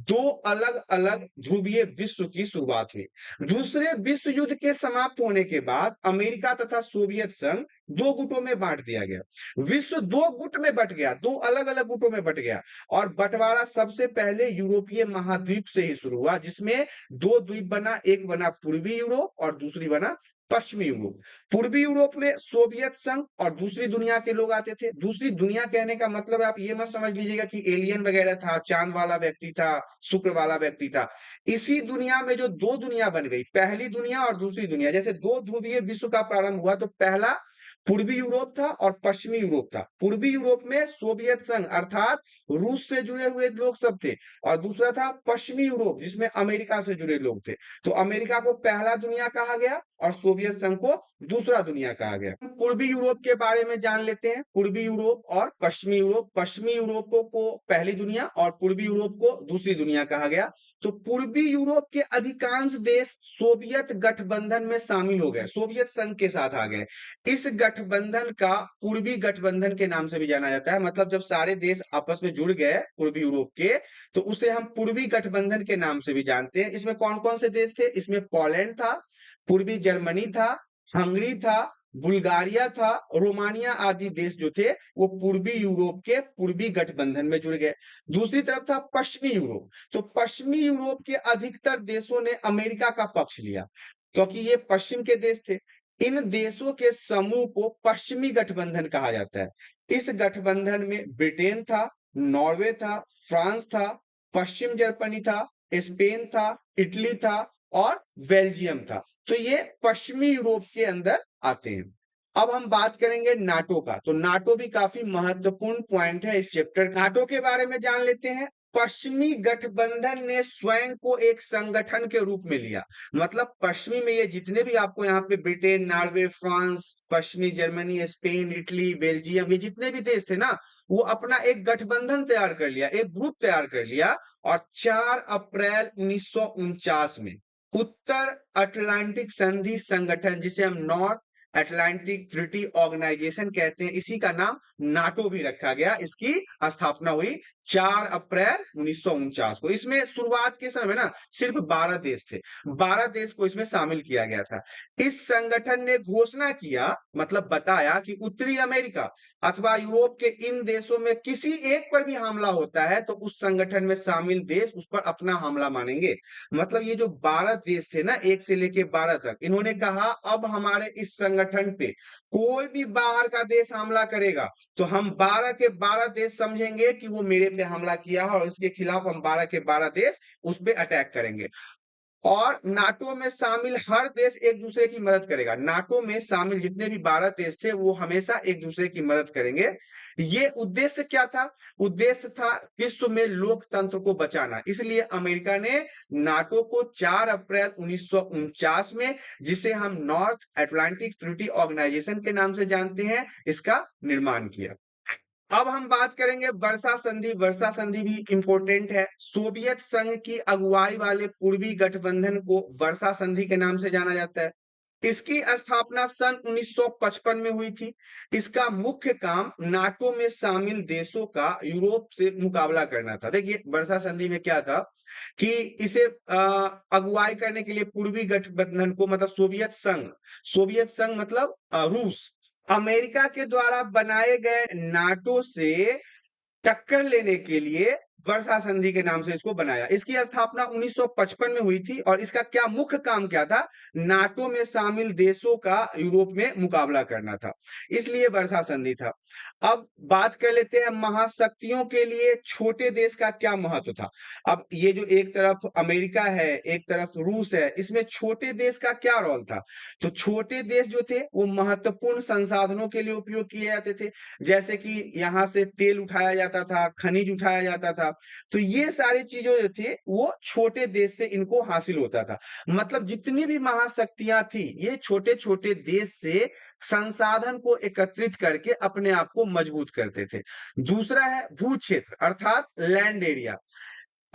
दो अलग अलग ध्रुवीय विश्व की शुरुआत हुई। दूसरे विश्व युद्ध के समाप्त होने के बाद अमेरिका तथा सोवियत संघ दो गुटों में बांट दिया गया। विश्व दो गुट में बट गया, दो अलग अलग गुटों में बट गया। और बंटवारा सबसे पहले यूरोपीय महाद्वीप से ही शुरू हुआ, जिसमें दो द्वीप बना, एक बना पूर्वी यूरोप और दूसरी बना पश्चिमी यूरोप। पूर्वी यूरोप में सोवियत संघ और दूसरी दुनिया के लोग आते थे। दूसरी दुनिया कहने का मतलब आप ये मत समझ लीजिएगा कि एलियन वगैरह था, चांद वाला व्यक्ति था, शुक्र वाला व्यक्ति था। इसी दुनिया में जो दो दुनिया बन गई, पहली दुनिया और दूसरी दुनिया, जैसे दो ध्रुवीय विश्व का प्रारंभ हुआ तो पहला पूर्वी यूरोप था और पश्चिमी यूरोप था। पूर्वी यूरोप में सोवियत संघ अर्थात रूस से जुड़े हुए लोग सब थे और दूसरा था पश्चिमी यूरोप जिसमें अमेरिका से जुड़े लोग थे। तो अमेरिका को पहला दुनिया कहा गया और सोवियत संघ को दूसरा दुनिया कहा गया। पूर्वी यूरोप के बारे में जान लेते हैं, पूर्वी यूरोप और पश्चिमी यूरोप। पश्चिमी यूरोप को पहली दुनिया और पूर्वी यूरोप को दूसरी दुनिया कहा गया। तो पूर्वी यूरोप के अधिकांश देश सोवियत गठबंधन में शामिल हो गए, सोवियत संघ के साथ आ गए। इस गठबंधन का पूर्वी गठबंधन के नाम से भी जाना जाता है। मतलब जब सारे देश आपस में जुड़ गए पूर्वी यूरोप के, तो उसे हम पूर्वी गठबंधन के नाम से भी जानते हैं। इसमें कौन कौन से देश थे? इसमें पोलैंड था, पूर्वी जर्मनी था, हंगरी था, बुल्गारिया था, रोमानिया आदि देश जो थे वो पूर्वी यूरोप के पूर्वी गठबंधन में जुड़ गए। दूसरी तरफ था पश्चिमी यूरोप। तो पश्चिमी यूरोप के अधिकतर देशों ने अमेरिका का पक्ष लिया क्योंकि ये पश्चिम के देश थे। इन देशों के समूह को पश्चिमी गठबंधन कहा जाता है। इस गठबंधन में ब्रिटेन था, नॉर्वे था, फ्रांस था, पश्चिम जर्मनी था, स्पेन था, इटली था और बेल्जियम था। तो ये पश्चिमी यूरोप के अंदर आते हैं। अब हम बात करेंगे नाटो का। तो नाटो भी काफी महत्वपूर्ण पॉइंट है इस चैप्टर। नाटो के बारे में जान लेते हैं। पश्चिमी गठबंधन ने स्वयं को एक संगठन के रूप में लिया। मतलब पश्चिमी में ये जितने भी आपको यहाँ पे ब्रिटेन, नॉर्वे, फ्रांस, पश्चिमी जर्मनी, स्पेन, इटली, बेल्जियम, ये जितने भी देश थे ना, वो अपना एक गठबंधन तैयार कर लिया, एक ग्रुप तैयार कर लिया। और 4 अप्रैल 1949 में उत्तर अटलांटिक संधि संगठन, जिसे हम नॉर्थ अटलांटिक ट्रीटी ऑर्गेनाइजेशन कहते हैं, इसी का नाम नाटो भी रखा गया। इसकी स्थापना हुई 4 अप्रैल 1949 को। इसमें शुरुआत के समय ना सिर्फ 12 देश थे, 12 देश को इसमें शामिल किया गया था। इस संगठन ने घोषणा किया, मतलब बताया कि उत्तरी अमेरिका अथवा यूरोप के इन देशों में किसी एक पर भी हमला होता है तो उस संगठन में शामिल देश उस पर अपना हमला मानेंगे। मतलब ये जो 12 देश थे ना, 1 से लेके 12 तक, इन्होंने कहा अब हमारे इस संगठन पे कोई भी बाहर का देश हमला करेगा तो हम 12 के 12 देश समझेंगे कि वो मेरे पे हमला किया है और इसके खिलाफ हम 12 के 12 देश उस पे अटैक करेंगे। और नाटो में शामिल हर देश एक दूसरे की मदद करेगा। नाटो में शामिल जितने भी 12 देश थे वो हमेशा एक दूसरे की मदद करेंगे। ये उद्देश्य क्या था? उद्देश्य था विश्व में लोकतंत्र को बचाना। इसलिए अमेरिका ने नाटो को 4 अप्रैल 1949 में, जिसे हम नॉर्थ अटलांटिक ट्रीटी ऑर्गेनाइजेशन के नाम से जानते हैं, इसका निर्माण किया। अब हम बात करेंगे वर्षा संधि। वर्षा संधि भी इंपॉर्टेंट है। सोवियत संघ की अगुवाई वाले पूर्वी गठबंधन को वर्षा संधि के नाम से जाना जाता है। इसकी स्थापना सन 1955 में हुई थी। इसका मुख्य काम नाटो में शामिल देशों का यूरोप से मुकाबला करना था। देखिए वर्षा संधि में क्या था कि इसे अगुवाई करने के लिए पूर्वी गठबंधन को, मतलब सोवियत संघ मतलब रूस, अमेरिका के द्वारा बनाए गए नाटो से टक्कर लेने के लिए वर्षा संधि के नाम से इसको बनाया। इसकी स्थापना 1955 में हुई थी और इसका क्या मुख्य काम क्या था? नाटो में शामिल देशों का यूरोप में मुकाबला करना था, इसलिए वर्षा संधि था। अब बात कर लेते हैं महाशक्तियों के लिए छोटे देश का क्या महत्व था। अब ये जो एक तरफ अमेरिका है, एक तरफ रूस है, इसमें छोटे देश का क्या रोल था? तो छोटे देश जो थे वो महत्वपूर्ण संसाधनों के लिए उपयोग किए जाते थे, जैसे कि यहाँ से तेल उठाया जाता था, खनिज उठाया जाता था। तो ये सारी चीजें जो थी वो छोटे देश से इनको हासिल होता था। मतलब जितनी भी महाशक्तियां थी ये छोटे छोटे देश से संसाधन को एकत्रित करके अपने आप को मजबूत करते थे। दूसरा है भू क्षेत्र अर्थात लैंड एरिया,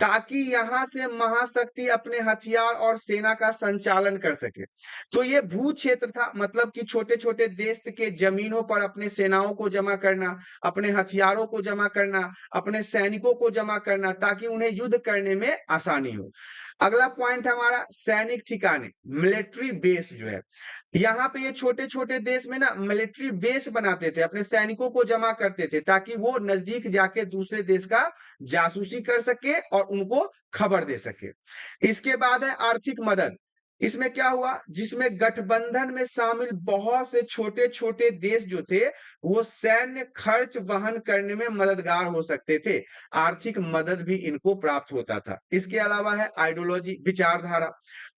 ताकि यहां से महाशक्ति अपने हथियार और सेना का संचालन कर सके। तो ये भू क्षेत्र था, मतलब कि छोटे छोटे देश के जमीनों पर अपने सेनाओं को जमा करना, अपने हथियारों को जमा करना, अपने सैनिकों को जमा करना, ताकि उन्हें युद्ध करने में आसानी हो। अगला पॉइंट हमारा सैनिक ठिकाने, मिलिट्री बेस जो है, यहाँ पे ये छोटे छोटे देश में ना मिलिट्री बेस बनाते थे, अपने सैनिकों को जमा करते थे ताकि वो नजदीक जाके दूसरे देश का जासूसी कर सके और उनको खबर दे सके। इसके बाद है आर्थिक मदद। इसमें क्या हुआ, जिसमें गठबंधन में शामिल बहुत से छोटे छोटे देश जो थे वो सैन्य खर्च वहन करने में मददगार हो सकते थे, आर्थिक मदद भी इनको प्राप्त होता था। इसके अलावा है आइडियोलॉजी, विचारधारा।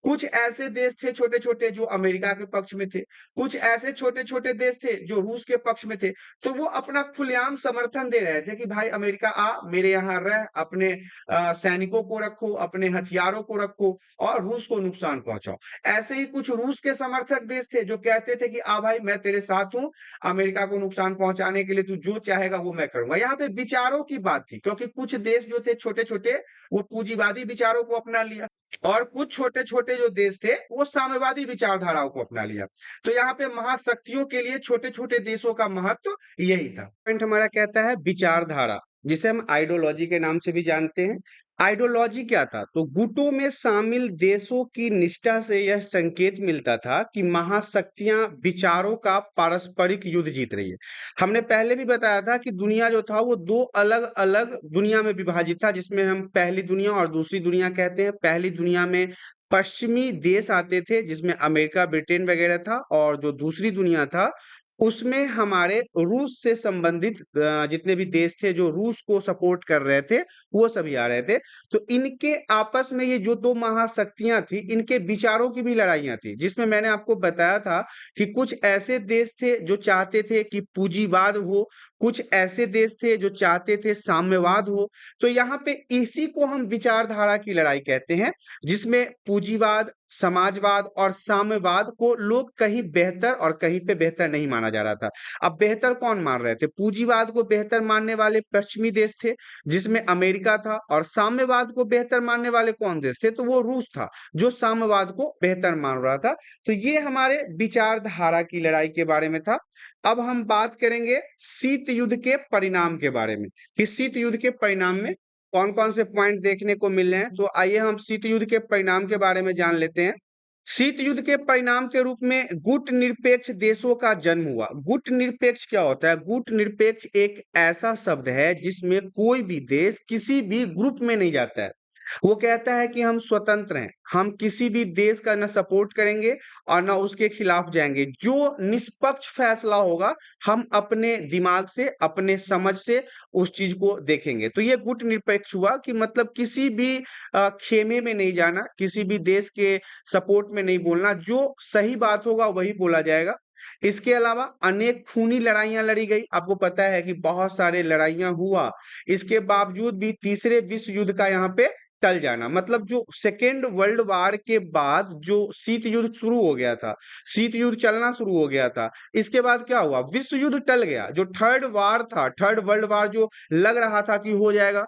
कुछ ऐसे देश थे छोटे छोटे जो अमेरिका के पक्ष में थे, कुछ ऐसे छोटे छोटे देश थे जो रूस के पक्ष में थे। तो वो अपना खुलेआम समर्थन दे रहे थे कि भाई अमेरिका आ, मेरे यहाँ रह, अपने सैनिकों को रखो, अपने हथियारों को रखो और रूस को नुकसान पहुंचाओ। ऐसे ही कुछ रूस के समर्थक देश थे जो कहते थे कि आ भाई मैं तेरे साथ हूं, अमेरिका को नुकसान पहुंचाने के लिए तू जो चाहेगा वो मैं करूंगा। यहाँ पे विचारों की बात थी, क्योंकि कुछ देश जो थे छोटे छोटे वो पूंजीवादी विचारों को अपना लिया और कुछ छोटे छोटे जो देश थे वो साम्यवादी विचारधाराओं को अपना लिया। तो यहाँ पे महाशक्तियों के लिए छोटे छोटे देशों का महत्व यही था। पॉइंट हमारा कहता है विचारधारा, जिसे हम आइडियोलॉजी के नाम से भी जानते हैं। आइडियोलॉजी क्या था? तो गुटों में शामिल देशों की निष्ठा से यह संकेत मिलता था कि महाशक्तियां विचारों का पारस्परिक युद्ध जीत रही है। हमने पहले भी बताया था कि दुनिया जो था वो दो अलग अलग दुनिया में विभाजित था, जिसमें हम पहली दुनिया और दूसरी दुनिया कहते हैं। पहली दुनिया में पश्चिमी देश आते थे जिसमें अमेरिका, ब्रिटेन वगैरह था, और जो दूसरी दुनिया था उसमें हमारे रूस से संबंधित जितने भी देश थे जो रूस को सपोर्ट कर रहे थे वो सभी आ रहे थे। तो इनके आपस में ये जो दो महाशक्तियां थी इनके विचारों की भी लड़ाइयां थी, जिसमें मैंने आपको बताया था कि कुछ ऐसे देश थे जो चाहते थे कि पूंजीवाद हो, कुछ ऐसे देश थे जो चाहते थे साम्यवाद हो। तो यहाँ पे इसी को हम विचारधारा की लड़ाई कहते हैं, जिसमें पूंजीवाद, समाजवाद और साम्यवाद को लोग कहीं बेहतर और कहीं पे बेहतर नहीं माना जा रहा था। अब बेहतर कौन मान रहे थे? पूंजीवाद को बेहतर मानने वाले पश्चिमी देश थे जिसमें अमेरिका था, और साम्यवाद को बेहतर मानने वाले कौन देश थे? तो वो रूस था जो साम्यवाद को बेहतर मान रहा था। तो ये हमारे विचारधारा की लड़ाई के बारे में था। अब हम बात करेंगे शीत युद्ध के परिणाम के बारे में, कि शीत युद्ध के परिणाम में कौन कौन से पॉइंट देखने को मिल रहे हैं। तो आइए हम शीत युद्ध के परिणाम के बारे में जान लेते हैं। शीत युद्ध के परिणाम के रूप में गुट निरपेक्ष देशों का जन्म हुआ। गुट निरपेक्ष क्या होता है? गुट निरपेक्ष एक ऐसा शब्द है जिसमें कोई भी देश किसी भी ग्रुप में नहीं जाता है। वो कहता है कि हम स्वतंत्र हैं, हम किसी भी देश का न सपोर्ट करेंगे और न उसके खिलाफ जाएंगे। जो निष्पक्ष फैसला होगा हम अपने दिमाग से, अपने समझ से उस चीज को देखेंगे। तो ये गुट निरपेक्ष हुआ कि मतलब किसी भी खेमे में नहीं जाना, किसी भी देश के सपोर्ट में नहीं बोलना, जो सही बात होगा वही बोला जाएगा। इसके अलावा अनेक खूनी लड़ाइयां लड़ी गई। आपको पता है कि बहुत सारे लड़ाइयां हुआ, इसके बावजूद भी तीसरे विश्व युद्ध का यहाँ पे टल जाना, मतलब जो सेकेंड वर्ल्ड वार के बाद जो शीत युद्ध शुरू हो गया था, शीत युद्ध चलना शुरू हो गया था, इसके बाद क्या हुआ? विश्व युद्ध टल गया। जो थर्ड वार था, थर्ड वर्ल्ड वार जो लग रहा था कि हो जाएगा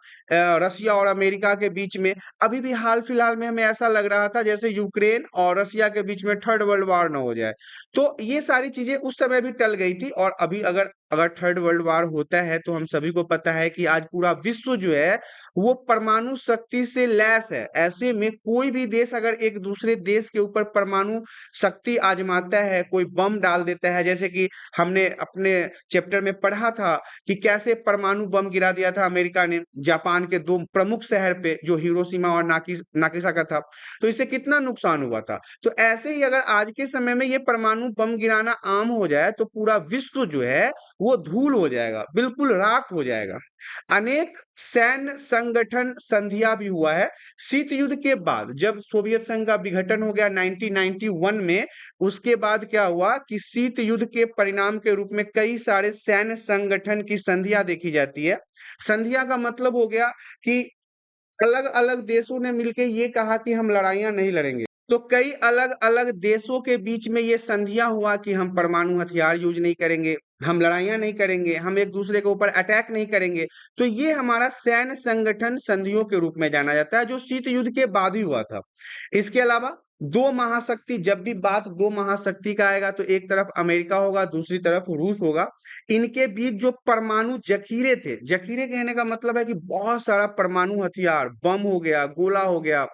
रसिया और अमेरिका के बीच में, अभी भी हाल फिलहाल में हमें ऐसा लग रहा था जैसे यूक्रेन और रसिया के बीच में थर्ड वर्ल्ड वार ना हो जाए। तो ये सारी चीजें उस समय भी टल गई थी, और अभी अगर अगर थर्ड वर्ल्ड वार होता है तो हम सभी को पता है कि आज पूरा विश्व जो है वो परमाणु शक्ति से लैस है। ऐसे में कोई भी देश अगर एक दूसरे देश के ऊपर परमाणु शक्ति आजमाता है, कोई बम डाल देता है, जैसे कि हमने अपने चैप्टर में पढ़ा था कि कैसे परमाणु बम गिरा दिया था अमेरिका ने जापान के दो प्रमुख शहर पे, जो हिरोशिमा और नाकिसाका था। तो इससे कितना नुकसान हुआ था। तो ऐसे ही अगर आज के समय में ये परमाणु बम गिराना आम हो जाए तो पूरा विश्व जो है वो धूल हो जाएगा, बिल्कुल राख हो जाएगा। अनेक सैन्य संगठन संधियां भी हुआ है शीत युद्ध के बाद। जब सोवियत संघ का विघटन हो गया 1991 में, उसके बाद क्या हुआ कि शीत युद्ध के परिणाम के रूप में कई सारे सैन्य संगठन की संधियां देखी जाती है। संधिया का मतलब हो गया कि अलग अलग देशों ने मिलकर ये कहा कि हम लड़ाइयां नहीं लड़ेंगे। तो कई अलग अलग देशों के बीच में ये संधियां हुआ कि हम परमाणु हथियार यूज नहीं करेंगे, हम लड़ाइयां नहीं करेंगे, हम एक दूसरे के ऊपर अटैक नहीं करेंगे। तो ये हमारा सैन्य संगठन संधियों के रूप में जाना जाता है, जो शीत युद्ध के बाद ही हुआ था। इसके अलावा दो महाशक्ति, जब भी बात दो महाशक्ति का आएगा तो एक तरफ अमेरिका होगा, दूसरी तरफ रूस होगा। इनके बीच जो परमाणु जखीरे थे, जखीरे कहने का मतलब है कि बहुत सारा परमाणु हथियार, बम हो गया, गोला हो गया,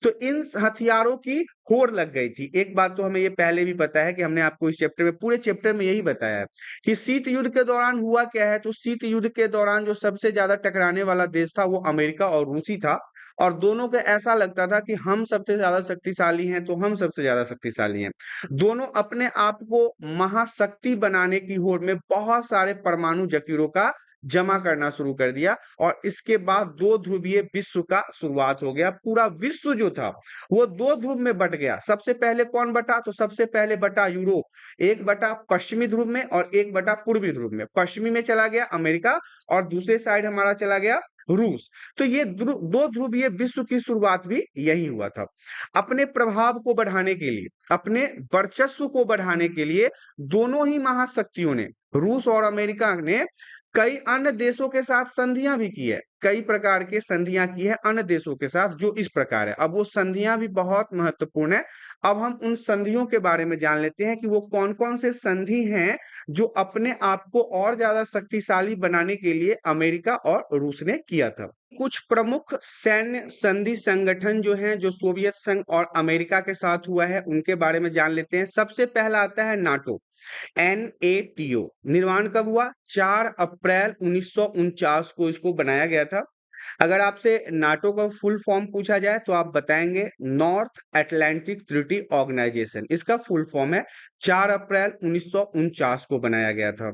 तो इन हथियारों की होड़ लग गई थी। एक बात तो हमें ये पहले भी पता है कि हमने आपको इस चैप्टर में, पूरे चैप्टर में यही बताया है कि शीत युद्ध के दौरान हुआ क्या है। तो शीत युद्ध के दौरान जो सबसे ज्यादा टकराने वाला देश था वो अमेरिका और रूसी था, और दोनों को ऐसा लगता था कि हम सबसे ज्यादा शक्तिशाली हैं, तो हम सबसे ज्यादा शक्तिशाली हैं। दोनों अपने आप को महाशक्ति बनाने की होड़ में बहुत सारे परमाणु जखीरों का जमा करना शुरू कर दिया, और इसके बाद दो ध्रुवीय विश्व का शुरुआत हो गया। पूरा विश्व जो था वो दो ध्रुव में बट गया। सबसे पहले कौन बटा? तो सबसे पहले बटा यूरोप, एक बटा पश्चिमी ध्रुव में और एक बटा पूर्वी ध्रुव में। पश्चिमी में चला गया अमेरिका और दूसरे साइड हमारा चला गया रूस। तो ये दो ध्रुवीय विश्व की शुरुआत भी यही हुआ था। अपने प्रभाव को बढ़ाने के लिए, अपने वर्चस्व को बढ़ाने के लिए दोनों ही महाशक्तियों ने, रूस और अमेरिका ने, कई अन्य देशों के साथ संधियां भी की है। कई प्रकार के संधियां की है अन्य देशों के साथ, जो इस प्रकार है। अब वो संधियां भी बहुत महत्वपूर्ण है। अब हम उन संधियों के बारे में जान लेते हैं कि वो कौन कौन से संधि हैं जो अपने आप को और ज्यादा शक्तिशाली बनाने के लिए अमेरिका और रूस ने किया था। कुछ प्रमुख सैन्य संधि संगठन जो हैं, जो सोवियत संघ और अमेरिका के साथ हुआ है, उनके बारे में जान लेते हैं। सबसे पहला आता है नाटो, NATO। निर्माण कब हुआ? 4 अप्रैल 1949 को इसको बनाया गया था। अगर आपसे नाटो का फुल फॉर्म पूछा जाए तो आप बताएंगे नॉर्थ अटलांटिक ट्रीटी ऑर्गेनाइजेशन। इसका फुल फॉर्म है। 4 अप्रैल 1949 को बनाया गया था।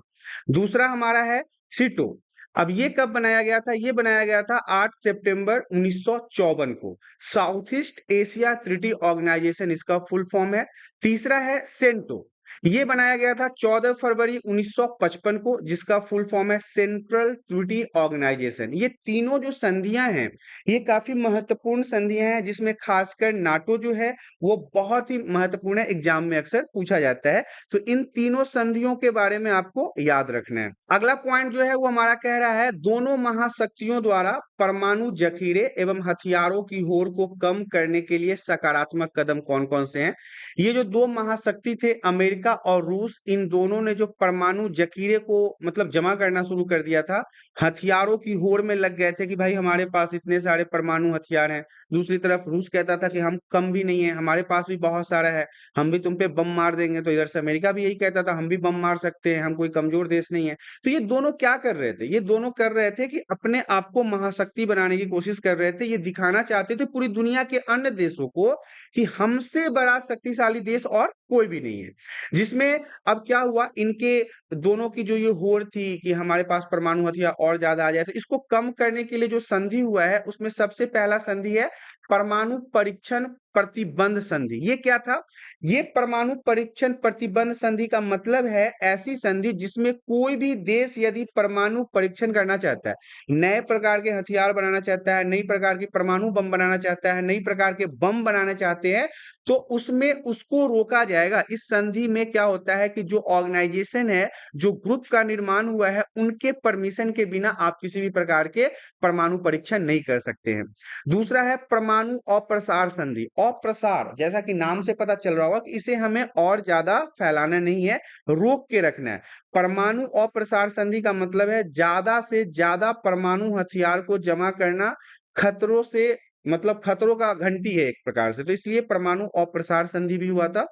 दूसरा हमारा है सीटो। अब ये कब बनाया गया था? ये बनाया गया था 8 सितंबर 1954 को। South East Asia Treaty Organization इसका फुल फॉर्म है। तीसरा है सेंटो। ये बनाया गया था 14 फरवरी 1955 को, जिसका फुल फॉर्म है सेंट्रल ट्रीटी ऑर्गेनाइजेशन। ये तीनों जो संधियां हैं ये काफी महत्वपूर्ण संधियां हैं, जिसमें खासकर नाटो जो है वो बहुत ही महत्वपूर्ण है, एग्जाम में अक्सर पूछा जाता है। तो इन तीनों संधियों के बारे में आपको याद रखना है। अगला पॉइंट जो है वो हमारा कह रहा है दोनों महाशक्तियों द्वारा परमाणु जखीरे एवं हथियारों की होड़ को कम करने के लिए सकारात्मक कदम कौन कौन से हैं। ये जो दो महाशक्ति थे अमेरिका और रूस, इन दोनों ने जो परमाणु जखीरे को मतलब जमा करना शुरू कर दिया था, हथियारों की होड़ में लग गए थे कि भाई हमारे पास इतने सारे परमाणु हथियार हैं। दूसरी तरफ रूस कहता था कि हम कम भी नहीं है, हमारे पास भी बहुत सारा है, हम भी तुम पे बम मार देंगे। तो इधर से अमेरिका भी यही कहता था हम भी बम मार सकते हैं, हम कोई कमजोर देश नहीं है। तो ये दोनों क्या कर रहे थे? ये दोनों कर रहे थे कि अपने आप को महाशक्ति बनाने की कोशिश कर रहे थे। ये दिखाना चाहते थे पूरी दुनिया के अन्य देशों को कि हमसे बड़ा शक्तिशाली देश और कोई भी नहीं है। जिसमें अब क्या हुआ, इनके दोनों की जो ये होड़ थी कि हमारे पास परमाणु हथियार और ज्यादा आ जाए, तो इसको कम करने के लिए जो संधि हुआ है उसमें सबसे पहला संधि है परमाणु परीक्षण प्रतिबंध संधि। ये क्या था? ये परमाणु परीक्षण प्रतिबंध संधि का मतलब है ऐसी संधि जिसमें कोई भी देश यदि परमाणु परीक्षण करना चाहता है, नए प्रकार के हथियार बनाना चाहता है, नई प्रकार की परमाणु बम बनाना चाहता है, नई प्रकार के बम बनाना चाहते हैं, तो उसमें उसको रोका जाएगा। इस संधि में क्या होता है कि जो ऑर्गेनाइजेशन है, जो ग्रुप का निर्माण हुआ है, उनके परमिशन के बिना आप किसी भी प्रकार के परमाणु परीक्षण नहीं कर सकते हैं। दूसरा है परमाणु परमाणु अप्रसार संधि। अप्रसार जैसा कि नाम से पता चल रहा होगा कि इसे हमें और ज्यादा फैलाना नहीं है, रोक के रखना है। परमाणु अप्रसार संधि का मतलब है ज्यादा से ज्यादा परमाणु हथियार को जमा करना, खतरों से मतलब खतरों का घंटी है एक प्रकार से, तो इसलिए परमाणु अप्रसार संधि भी हुआ था।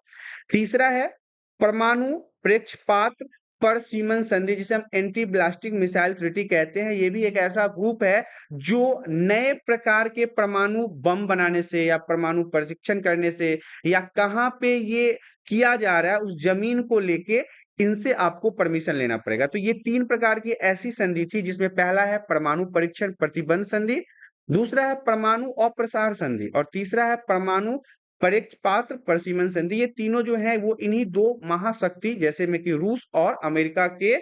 तीसरा है परमाणु प्रेक्षपात पर सीमन संधि, जिसे हम एंटी ब्लास्टिक मिसाइल ट्रीटी कहते हैं। ये भी एक ऐसा ग्रुप है जो नए प्रकार के परमाणु बम बनाने से या परमाणु परीक्षण करने से या कहाँ पे ये किया जा रहा है उस जमीन को लेके इनसे आपको परमिशन लेना पड़ेगा। तो ये 3 प्रकार की ऐसी संधि थी, जिसमें पहला है परमाणु परीक्षण प्रतिबंध संधि, दूसरा है परमाणु अप्रसार संधि और तीसरा है परमाणु परिपात्र परसीमन संधि। ये तीनों जो है वो इन्हीं 2 महाशक्ति जैसे में कि रूस और अमेरिका के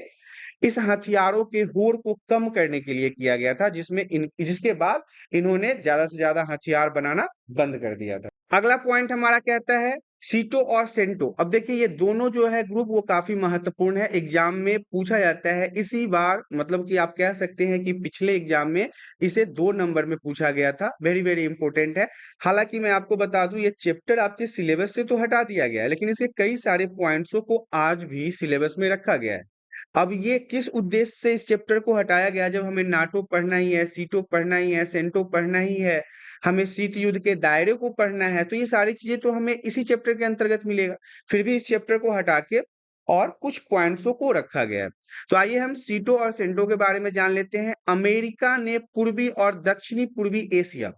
इस हथियारों के होड़ को कम करने के लिए किया गया था, जिसके बाद इन्होंने ज्यादा से ज्यादा हथियार बनाना बंद कर दिया था। अगला पॉइंट हमारा कहता है सीटो और सेंटो। अब देखिए ये दोनों जो है ग्रुप वो काफी महत्वपूर्ण है, एग्जाम में पूछा जाता है इसी बार, मतलब कि आप कह सकते हैं कि पिछले एग्जाम में इसे 2 नंबर में पूछा गया था। वेरी वेरी इंपॉर्टेंट है। हालांकि मैं आपको बता दूं ये चैप्टर आपके सिलेबस से तो हटा दिया गया है, लेकिन इसके कई सारे पॉइंट्सों को आज भी सिलेबस में रखा गया है। अब ये किस उद्देश्य से इस चैप्टर को हटाया गया, जब हमें नाटो पढ़ना ही है, सीटो पढ़ना ही है, सेंटो पढ़ना ही है, हमें शीत युद्ध के दायरे को पढ़ना है, तो ये सारी चीजें तो हमें इसी चैप्टर के अंतर्गत मिलेगा। फिर भी इस चैप्टर को हटा के और कुछ पॉइंट्सों को रखा गया है। तो आइए हम सीटो और सेंटो के बारे में जान लेते हैं। अमेरिका ने पूर्वी और दक्षिणी पूर्वी एशिया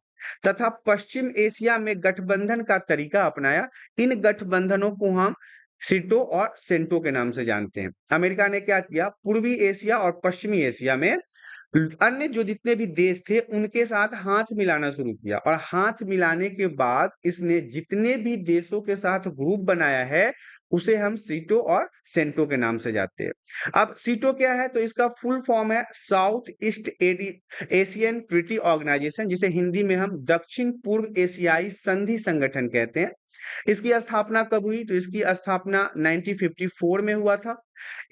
तथा पश्चिम एशिया में गठबंधन का तरीका अपनाया। इन गठबंधनों को हम सीटो और सेंटो के नाम से जानते हैं। अमेरिका ने क्या किया, पूर्वी एशिया और पश्चिमी एशिया में अन्य जो जितने भी देश थे उनके साथ हाथ मिलाना शुरू किया, और हाथ मिलाने के बाद इसने जितने भी देशों के साथ ग्रुप बनाया है उसे हम सीटो और सेंटो के नाम से जानते हैं। अब सीटो क्या है, तो इसका फुल फॉर्म है South East Asian Treaty Organization, जिसे हिंदी में हम दक्षिण पूर्व एशियाई संधि संगठन कहते हैं। इसकी स्थापना कब हुई, तो इसकी स्थापना 1954 में हुआ था।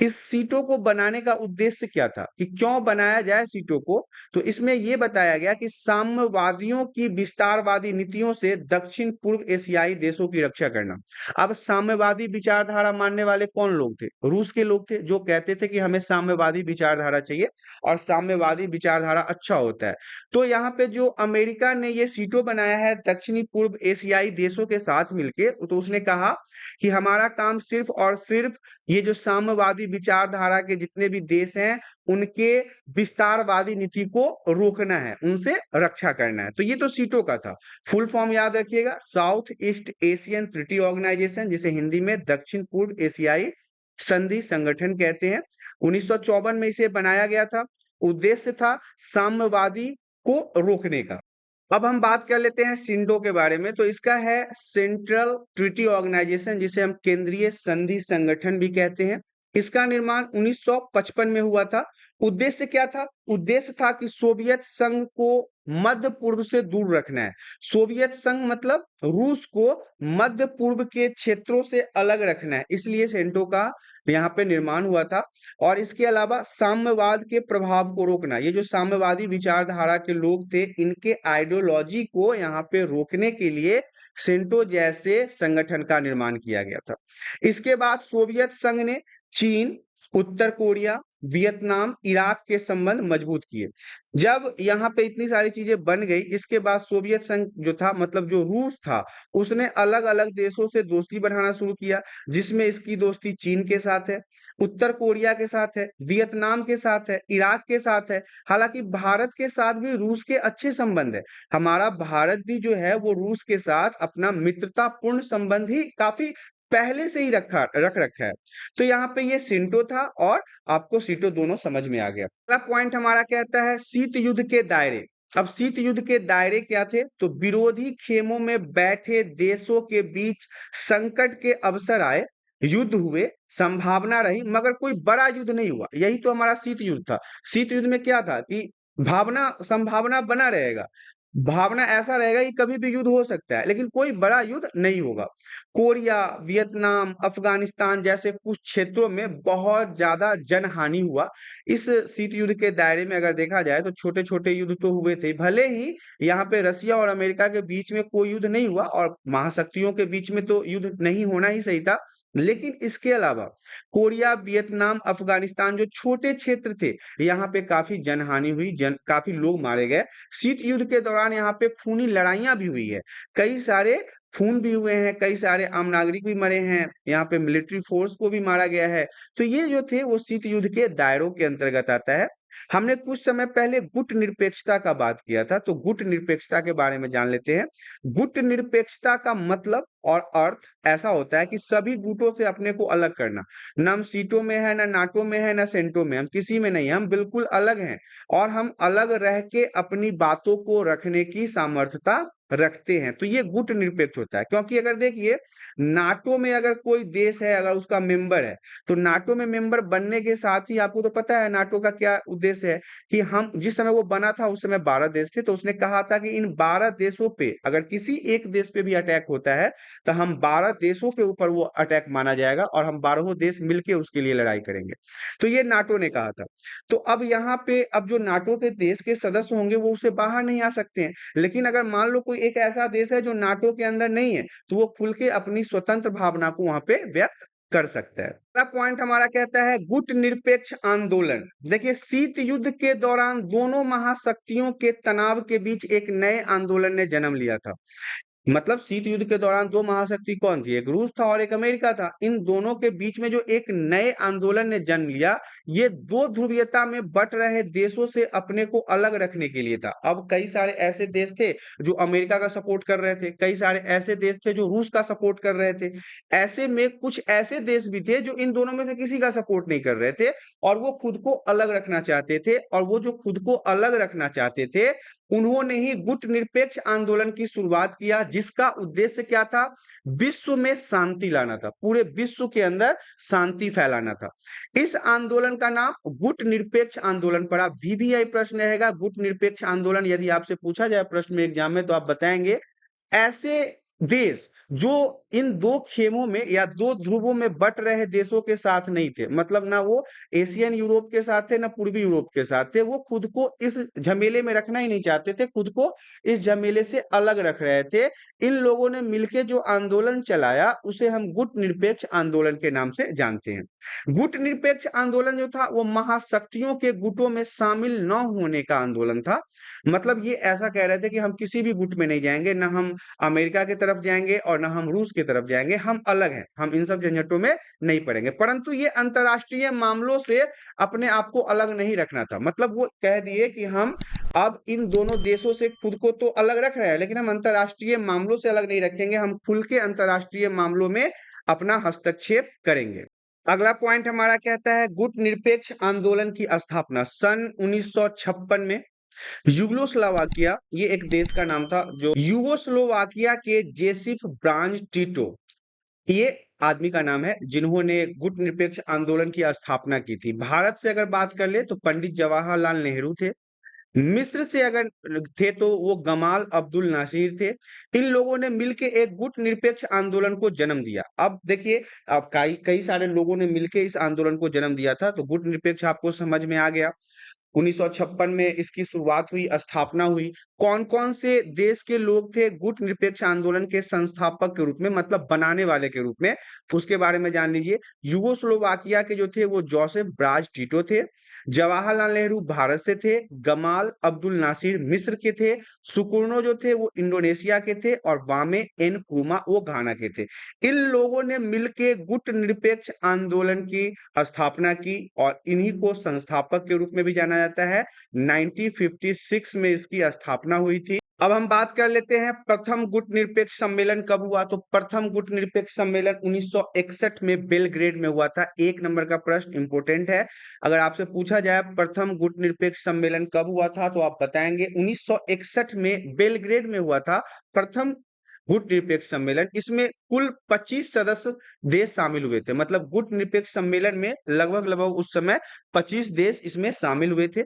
इस सीटों को बनाने का उद्देश्य क्या था, कि क्यों बनाया जाए सीटों को, तो इसमें यह बताया गया कि साम्यवादियों की विस्तारवादी नीतियों से दक्षिण पूर्व एशियाई देशों की रक्षा करना। अब साम्यवादी विचारधारा मानने वाले कौन लोग थे, रूस के लोग थे, जो कहते थे कि हमें साम्यवादी विचारधारा चाहिए और साम्यवादी विचारधारा अच्छा होता है। तो यहाँ पे जो अमेरिका ने ये सीटों बनाया है दक्षिणी पूर्व एशियाई देशों के साथ मिलके, तो उसने कहा कि हमारा काम सिर्फ और सिर्फ ये जो साम्यवादी विचारधारा के जितने भी देश हैं उनके विस्तारवादी नीति को रोकना है, उनसे रक्षा करना है। तो ये तो सीटो का था। फुल फॉर्म याद रखिएगा, South East Asian Treaty Organization, जिसे हिंदी में दक्षिण पूर्व एशियाई संधि संगठन कहते हैं। 1954 में इसे बनाया गया था। उद्देश्य था साम्यवादी को रोकने का। अब हम बात कर लेते हैं सिंडो के बारे में। तो इसका है सेंट्रल ट्रीटी ऑर्गेनाइजेशन, जिसे हम केंद्रीय संधि संगठन भी कहते हैं। इसका निर्माण 1955 में हुआ था। उद्देश्य क्या था, उद्देश्य था कि सोवियत संघ को मध्य पूर्व से दूर रखना है। सोवियत संघ मतलब रूस को मध्य पूर्व के क्षेत्रों से अलग रखना है, इसलिए सेंटो का यहाँ पे निर्माण हुआ था। और इसके अलावा साम्यवाद के प्रभाव को रोकना, ये जो साम्यवादी विचारधारा के लोग थे इनके आइडियोलॉजी को यहाँ पे रोकने के लिए सेंटो जैसे संगठन का निर्माण किया गया था। इसके बाद सोवियत संघ ने चीन, उत्तर कोरिया, वियतनाम, इराक के संबंध मजबूत किए। जब यहाँ पे इतनी सारी चीजें बन गई, इसके बाद सोवियत संघ जो था मतलब जो रूस था उसने अलग अलग देशों से दोस्ती बढ़ाना शुरू किया, जिसमें इसकी दोस्ती चीन के साथ है, उत्तर कोरिया के साथ है, वियतनाम के साथ है, इराक के साथ है। हालांकि भारत के साथ भी रूस के अच्छे संबंध है। हमारा भारत भी जो है वो रूस के साथ अपना मित्रतापूर्ण संबंध ही काफी पहले से ही रख रखा है। तो यहाँ पे ये सिंटो था और आपको सीटो दोनों समझ में आ गया। अगला पॉइंट हमारा कहता है शीत युद्ध के दायरे। अब शीत युद्ध के दायरे क्या थे, तो विरोधी खेमों में बैठे देशों के बीच संकट के अवसर आए, युद्ध हुए, संभावना रही, मगर कोई बड़ा युद्ध नहीं हुआ। यही तो हमारा शीत युद्ध था। शीत युद्ध में क्या था कि भावना संभावना बना रहेगा, भावना ऐसा रहेगा कि कभी भी युद्ध हो सकता है, लेकिन कोई बड़ा युद्ध नहीं होगा। कोरिया, वियतनाम, अफगानिस्तान जैसे कुछ क्षेत्रों में बहुत ज्यादा जनहानि हुआ। इस शीत युद्ध के दायरे में अगर देखा जाए तो छोटे छोटे युद्ध तो हुए थे, भले ही यहाँ पे रसिया और अमेरिका के बीच में कोई युद्ध नहीं हुआ और महाशक्तियों के बीच में तो युद्ध नहीं होना ही सही था, लेकिन इसके अलावा कोरिया, वियतनाम, अफगानिस्तान जो छोटे क्षेत्र थे, यहाँ पे काफी जनहानि हुई, काफी लोग मारे गए। शीत युद्ध के दौरान यहाँ पे खूनी लड़ाइयां भी हुई है, कई सारे खून भी हुए हैं, कई सारे आम नागरिक भी मरे हैं, यहाँ पे मिलिट्री फोर्स को भी मारा गया है। तो ये जो थे वो शीत युद्ध के दायरों के अंतर्गत आता है। हमने कुछ समय पहले गुट निरपेक्षता का बात किया था, तो गुट निरपेक्षता के बारे में जान लेते हैं। गुट निरपेक्षता का मतलब और अर्थ ऐसा होता है कि सभी गुटों से अपने को अलग करना। न हम सीटों में है, ना नाटो में है, ना सेंटो में, हम किसी में नहीं, हम बिल्कुल अलग हैं और हम अलग रह के अपनी बातों को रखने की सामर्थ्यता रखते हैं। तो ये गुट निरपेक्ष होता है, क्योंकि अगर देखिए नाटो में अगर कोई देश है, अगर उसका मेंबर है, तो नाटो में मेंबर बनने के साथ ही आपको तो पता है नाटो का क्या उद्देश्य है कि हम जिस समय वो बना था उस समय 12 देश थे, तो उसने कहा था कि इन 12 देशों पे अगर किसी एक देश पे भी अटैक होता है तो हम 12 देशों के ऊपर वो अटैक माना जाएगा और हम 12 देश मिलके उसके लिए लड़ाई करेंगे। तो ये नाटो ने कहा था। तो अब यहाँ पे अब जो नाटो के देश के सदस्य होंगे वो उससे बाहर नहीं आ सकते हैं, लेकिन अगर मान लो कोई एक ऐसा देश है जो नाटो के अंदर नहीं है, तो वो खुल के अपनी स्वतंत्र भावना को वहां पे व्यक्त कर सकता है। अगला पॉइंट हमारा कहता है गुट निरपेक्ष आंदोलन। देखिए शीत युद्ध के दौरान दोनों महाशक्तियों के तनाव के बीच एक नए आंदोलन ने जन्म लिया था। मतलब शीत युद्ध के दौरान दो महाशक्ति कौन थी, एक रूस था और एक अमेरिका था। इन दोनों के बीच में जो एक नए आंदोलन ने जन्म लिया, ये दो ध्रुवीयता में बट रहे देशों से अपने को अलग रखने के लिए था। अब कई सारे ऐसे देश थे जो अमेरिका का सपोर्ट कर रहे थे, कई सारे ऐसे देश थे जो रूस का सपोर्ट कर रहे थे, ऐसे में कुछ ऐसे देश भी थे जो इन दोनों में से किसी का सपोर्ट नहीं कर रहे थे और वो खुद को अलग रखना चाहते थे। और वो जो खुद को अलग रखना चाहते थे, उन्होंने ही गुट निरपेक्ष आंदोलन की शुरुआत किया, जिसका उद्देश्य क्या था, विश्व में शांति लाना था, पूरे विश्व के अंदर शांति फैलाना था। इस आंदोलन का नाम गुट निरपेक्ष आंदोलन पड़ा। वीवीआई प्रश्न रहेगा, गुट निरपेक्ष आंदोलन यदि आपसे पूछा जाए प्रश्न में एग्जाम में, तो आप बताएंगे ऐसे देश जो इन दो खेमों में या दो ध्रुवों में बट रहे देशों के साथ नहीं थे, मतलब ना वो एशियन यूरोप के साथ थे ना पूर्वी यूरोप के साथ थे, वो खुद को इस झमेले में रखना ही नहीं चाहते थे, खुद को इस झमेले से अलग रख रहे थे। इन लोगों ने मिलकर जो आंदोलन चलाया उसे हम गुट निरपेक्ष आंदोलन के नाम से जानते हैं। गुट निरपेक्ष आंदोलन जो था वो महाशक्तियों के गुटों में शामिल न होने का आंदोलन था। मतलब ये ऐसा कह रहे थे कि हम किसी भी गुट में नहीं जाएंगे, ना हम अमेरिका की तरफ जाएंगे और ना हम रूस की तरफ जाएंगे, हम अलग हैं, हम इन सब झंझटों में नहीं पड़ेंगे। परंतु ये अंतर्राष्ट्रीय मामलों से अपने आप को अलग नहीं रखना था। मतलब वो कह दिए कि हम अब इन दोनों देशों से खुद को तो अलग रख रहे हैं, लेकिन हम अंतर्राष्ट्रीय मामलों से अलग नहीं रखेंगे, हम खुल के अंतर्राष्ट्रीय मामलों में अपना हस्तक्षेप करेंगे। अगला पॉइंट हमारा कहता है गुट निरपेक्ष आंदोलन की स्थापना सन 1956 में युगोस्लोवाकिया, ये एक देश का नाम था, जो युगोस्लोवाकिया के जेसिफ ब्रांज टीटो, ये आदमी का नाम है जिन्होंने गुट निरपेक्ष आंदोलन की स्थापना की थी। भारत से अगर बात कर ले तो पंडित जवाहरलाल नेहरू थे। मिस्र से अगर थे तो वो गमाल अब्दुल नासिर थे। इन लोगों ने मिलके एक गुट निरपेक्ष आंदोलन को जन्म दिया। अब देखिए, अब कई कई सारे लोगों ने मिलके इस आंदोलन को जन्म दिया था, तो गुट निरपेक्ष आपको समझ में आ गया। 1956 में इसकी शुरुआत हुई, स्थापना हुई। कौन-कौन से देश के लोग थे गुट निरपेक्ष आंदोलन के संस्थापक के रूप में, मतलब बनाने वाले के रूप में, उसके बारे में जान लीजिए। युगोस्लोवाकिया के जो थे वो जोसेफ ब्राज टीटो थे। जवाहरलाल नेहरू भारत से थे। गमाल अब्दुल नासिर मिस्र के थे। सुकर्णो जो थे वो इंडोनेशिया के थे और वामे एन क्रुमा वो घाना के थे। इन लोगों ने मिलके गुट निरपेक्ष आंदोलन की स्थापना की और इन्हीं को संस्थापक के रूप में भी जाना जाता है। 1956 में इसकी स्थापना हुई थी। अब हम बात कर लेते हैं प्रथम गुट निरपेक्ष सम्मेलन कब हुआ। तो प्रथम गुट निरपेक्ष सम्मेलन 1961 में बेलग्रेड में हुआ था। 1 नंबर का प्रश्न इंपोर्टेंट है। अगर आपसे पूछा जाए प्रथम गुट निरपेक्ष सम्मेलन कब हुआ था तो आप बताएंगे 1961 में बेलग्रेड में हुआ था प्रथम गुट निरपेक्ष सम्मेलन, इसमें कुल 25 सदस्य देश शामिल हुए थे। मतलब गुट निरपेक्ष सम्मेलन में लगभग उस समय 25 देश इसमें शामिल हुए थे।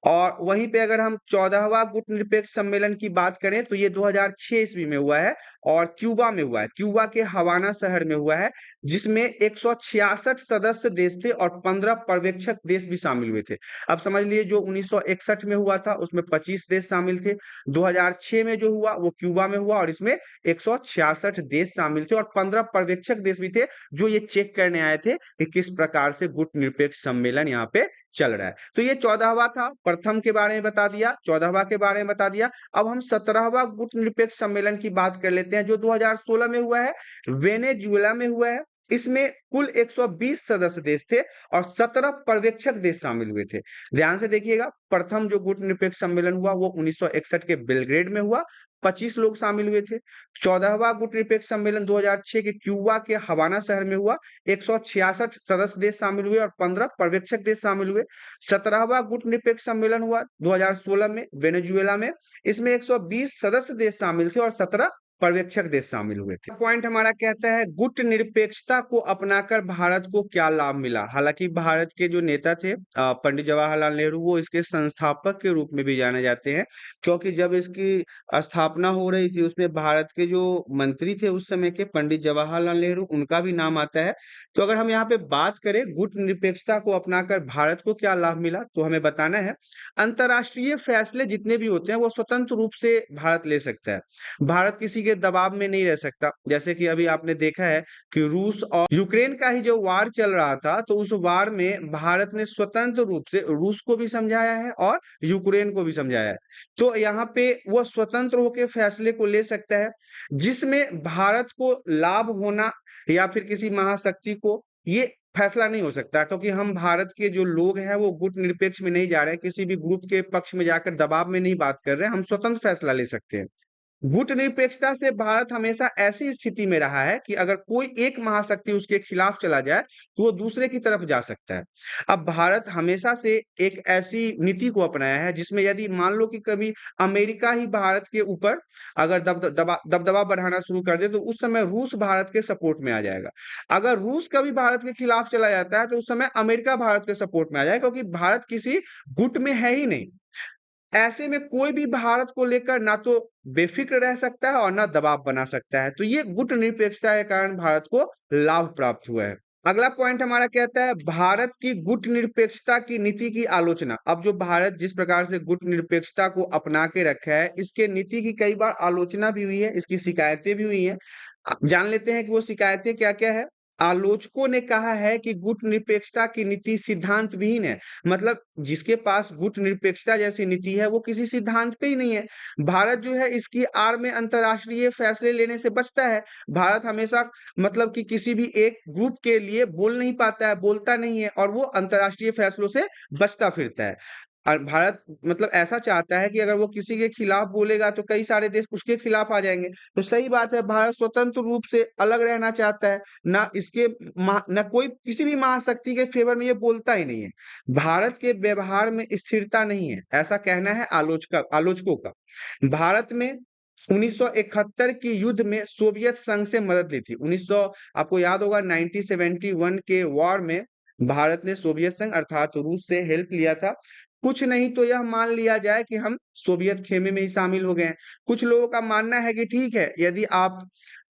और वहीं पे अगर हम 14वां गुट निरपेक्ष सम्मेलन की बात करें तो ये 2006 ईस्वी में हुआ है और क्यूबा में हुआ है। क्यूबा के हवाना शहर में हुआ है, जिसमें 166 सदस्य देश थे और 15 पर्यवेक्षक देश भी शामिल हुए थे। अब समझ लिए, जो 1961 में हुआ था उसमें 25 देश शामिल थे, 2006 में जो हुआ वो क्यूबा में हुआ और इसमें 166 देश शामिल थे और 15 पर्यवेक्षक देश भी थे, जो ये चेक करने आए थे कि किस प्रकार से गुट निरपेक्ष सम्मेलन यहाँ पे चल रहा है। तो ये 14वां था, प्रथम के बारे में बता दिया, 14वां के बारे में बता दिया। अब हम 17वां गुट निरपेक्ष सम्मेलन की बात कर लेते हैं, जो 2016 में हुआ है, वेनेजुएला में हुआ है। इसमें कुल 120 सदस्य देश थे और 17 पर्यवेक्षक देश शामिल हुए थे। ध्यान से देखिएगा, प्रथम जो गुट निरपेक्ष सम्मेलन हुआ वो 1961 के बेलग्रेड में हुआ, 25 लोग शामिल हुए थे। 14वां गुट निरपेक्ष सम्मेलन 2006 के क्यूबा के हवाना शहर में हुआ, 166 सदस्य देश शामिल हुए और 15 पर्यवेक्षक देश शामिल हुए। 17वां गुट निरपेक्ष सम्मेलन हुआ 2016 में वेनेजुएला में, इसमें 120 सदस्य देश शामिल थे और 17 पर्यवेक्षक देश शामिल हुए थे। पॉइंट हमारा कहता है, गुट निरपेक्षता को अपनाकर भारत को क्या लाभ मिला। हालांकि भारत के जो नेता थे पंडित जवाहरलाल नेहरू, वो इसके संस्थापक के रूप में भी जाने जाते हैं, क्योंकि जब इसकी स्थापना हो रही थी उसमें भारत के जो मंत्री थे उस समय के, पंडित जवाहरलाल नेहरू, उनका भी नाम आता है। तो अगर हम यहाँ पे बात करें गुट निरपेक्षता को अपनाकर भारत को क्या लाभ मिला, तो हमें बताना है अंतर्राष्ट्रीय फैसले जितने भी होते हैं वो स्वतंत्र रूप से भारत ले सकता है। भारत किसी के दबाव में नहीं रह सकता। जैसे कि अभी आपने देखा है कि रूस और यूक्रेन का ही जो वार चल रहा था, तो उस वार में भारत ने स्वतंत्र रूप से रूस को भी समझाया है और यूक्रेन को भी समझाया है। तो यहाँ पे वो स्वतंत्र होकर फैसले को ले सकता है, जिसमें भारत को लाभ होना या फिर किसी महाशक्ति को, ये फैसला नहीं हो सकता, क्योंकि हम भारत के जो लोग हैं वो गुट निरपेक्ष में नहीं जा रहे हैं, किसी भी ग्रुप के पक्ष में जाकर दबाव में नहीं बात कर रहे हैं, हम स्वतंत्र फैसला ले सकते हैं। गुट निरपेक्षता से भारत हमेशा ऐसी स्थिति में रहा है कि अगर कोई एक महाशक्ति उसके खिलाफ चला जाए तो वो दूसरे की तरफ जा सकता है। अब भारत हमेशा से एक ऐसी नीति को अपनाया है जिसमें यदि मान लो कि कभी अमेरिका ही भारत के ऊपर अगर दबदबा बढ़ाना शुरू कर दे, तो उस समय रूस भारत के सपोर्ट में आ जाएगा। अगर रूस कभी भारत के खिलाफ चला जाता है तो उस समय अमेरिका भारत के सपोर्ट में आ जाएगा, क्योंकि भारत किसी गुट में है ही नहीं। ऐसे में कोई भी भारत को लेकर ना तो बेफिक्र रह सकता है और ना दबाव बना सकता है। तो ये गुट निरपेक्षता के कारण भारत को लाभ प्राप्त हुआ है। अगला पॉइंट हमारा कहता है, भारत की गुट निरपेक्षता की नीति की आलोचना। अब जो भारत जिस प्रकार से गुट निरपेक्षता को अपना के रखा है, इसके नीति की कई बार आलोचना भी हुई है, इसकी शिकायतें भी हुई हैं। जान लेते हैं कि वो शिकायतें क्या क्या है। आलोचकों ने कहा है कि गुट निरपेक्षता की नीति सिद्धांत विहीन है। मतलब जिसके पास गुट निरपेक्षता जैसी नीति है वो किसी सिद्धांत पे ही नहीं है। भारत जो है इसकी आड़ में अंतर्राष्ट्रीय फैसले लेने से बचता है। भारत हमेशा मतलब कि किसी भी एक ग्रुप के लिए बोल नहीं पाता है, बोलता नहीं है और वो अंतर्राष्ट्रीय फैसलों से बचता फिरता है। और भारत मतलब ऐसा चाहता है कि अगर वो किसी के खिलाफ बोलेगा तो कई सारे देश उसके खिलाफ आ जाएंगे। तो सही बात है, भारत स्वतंत्र रूप से अलग रहना चाहता है, ना इसके ना कोई किसी भी महाशक्ति के फेवर में ये बोलता ही नहीं है। भारत के व्यवहार में स्थिरता नहीं है, ऐसा कहना है आलोचकों का। भारत में 1971 की युद्ध में सोवियत संघ से मदद ली थी। 1900 आपको याद होगा 1971 के वॉर में भारत ने सोवियत संघ अर्थात रूस से हेल्प लिया था। कुछ नहीं तो यह मान लिया जाए कि हम सोवियत खेमे में ही शामिल हो गए हैं। कुछ लोगों का मानना है कि ठीक है, यदि आप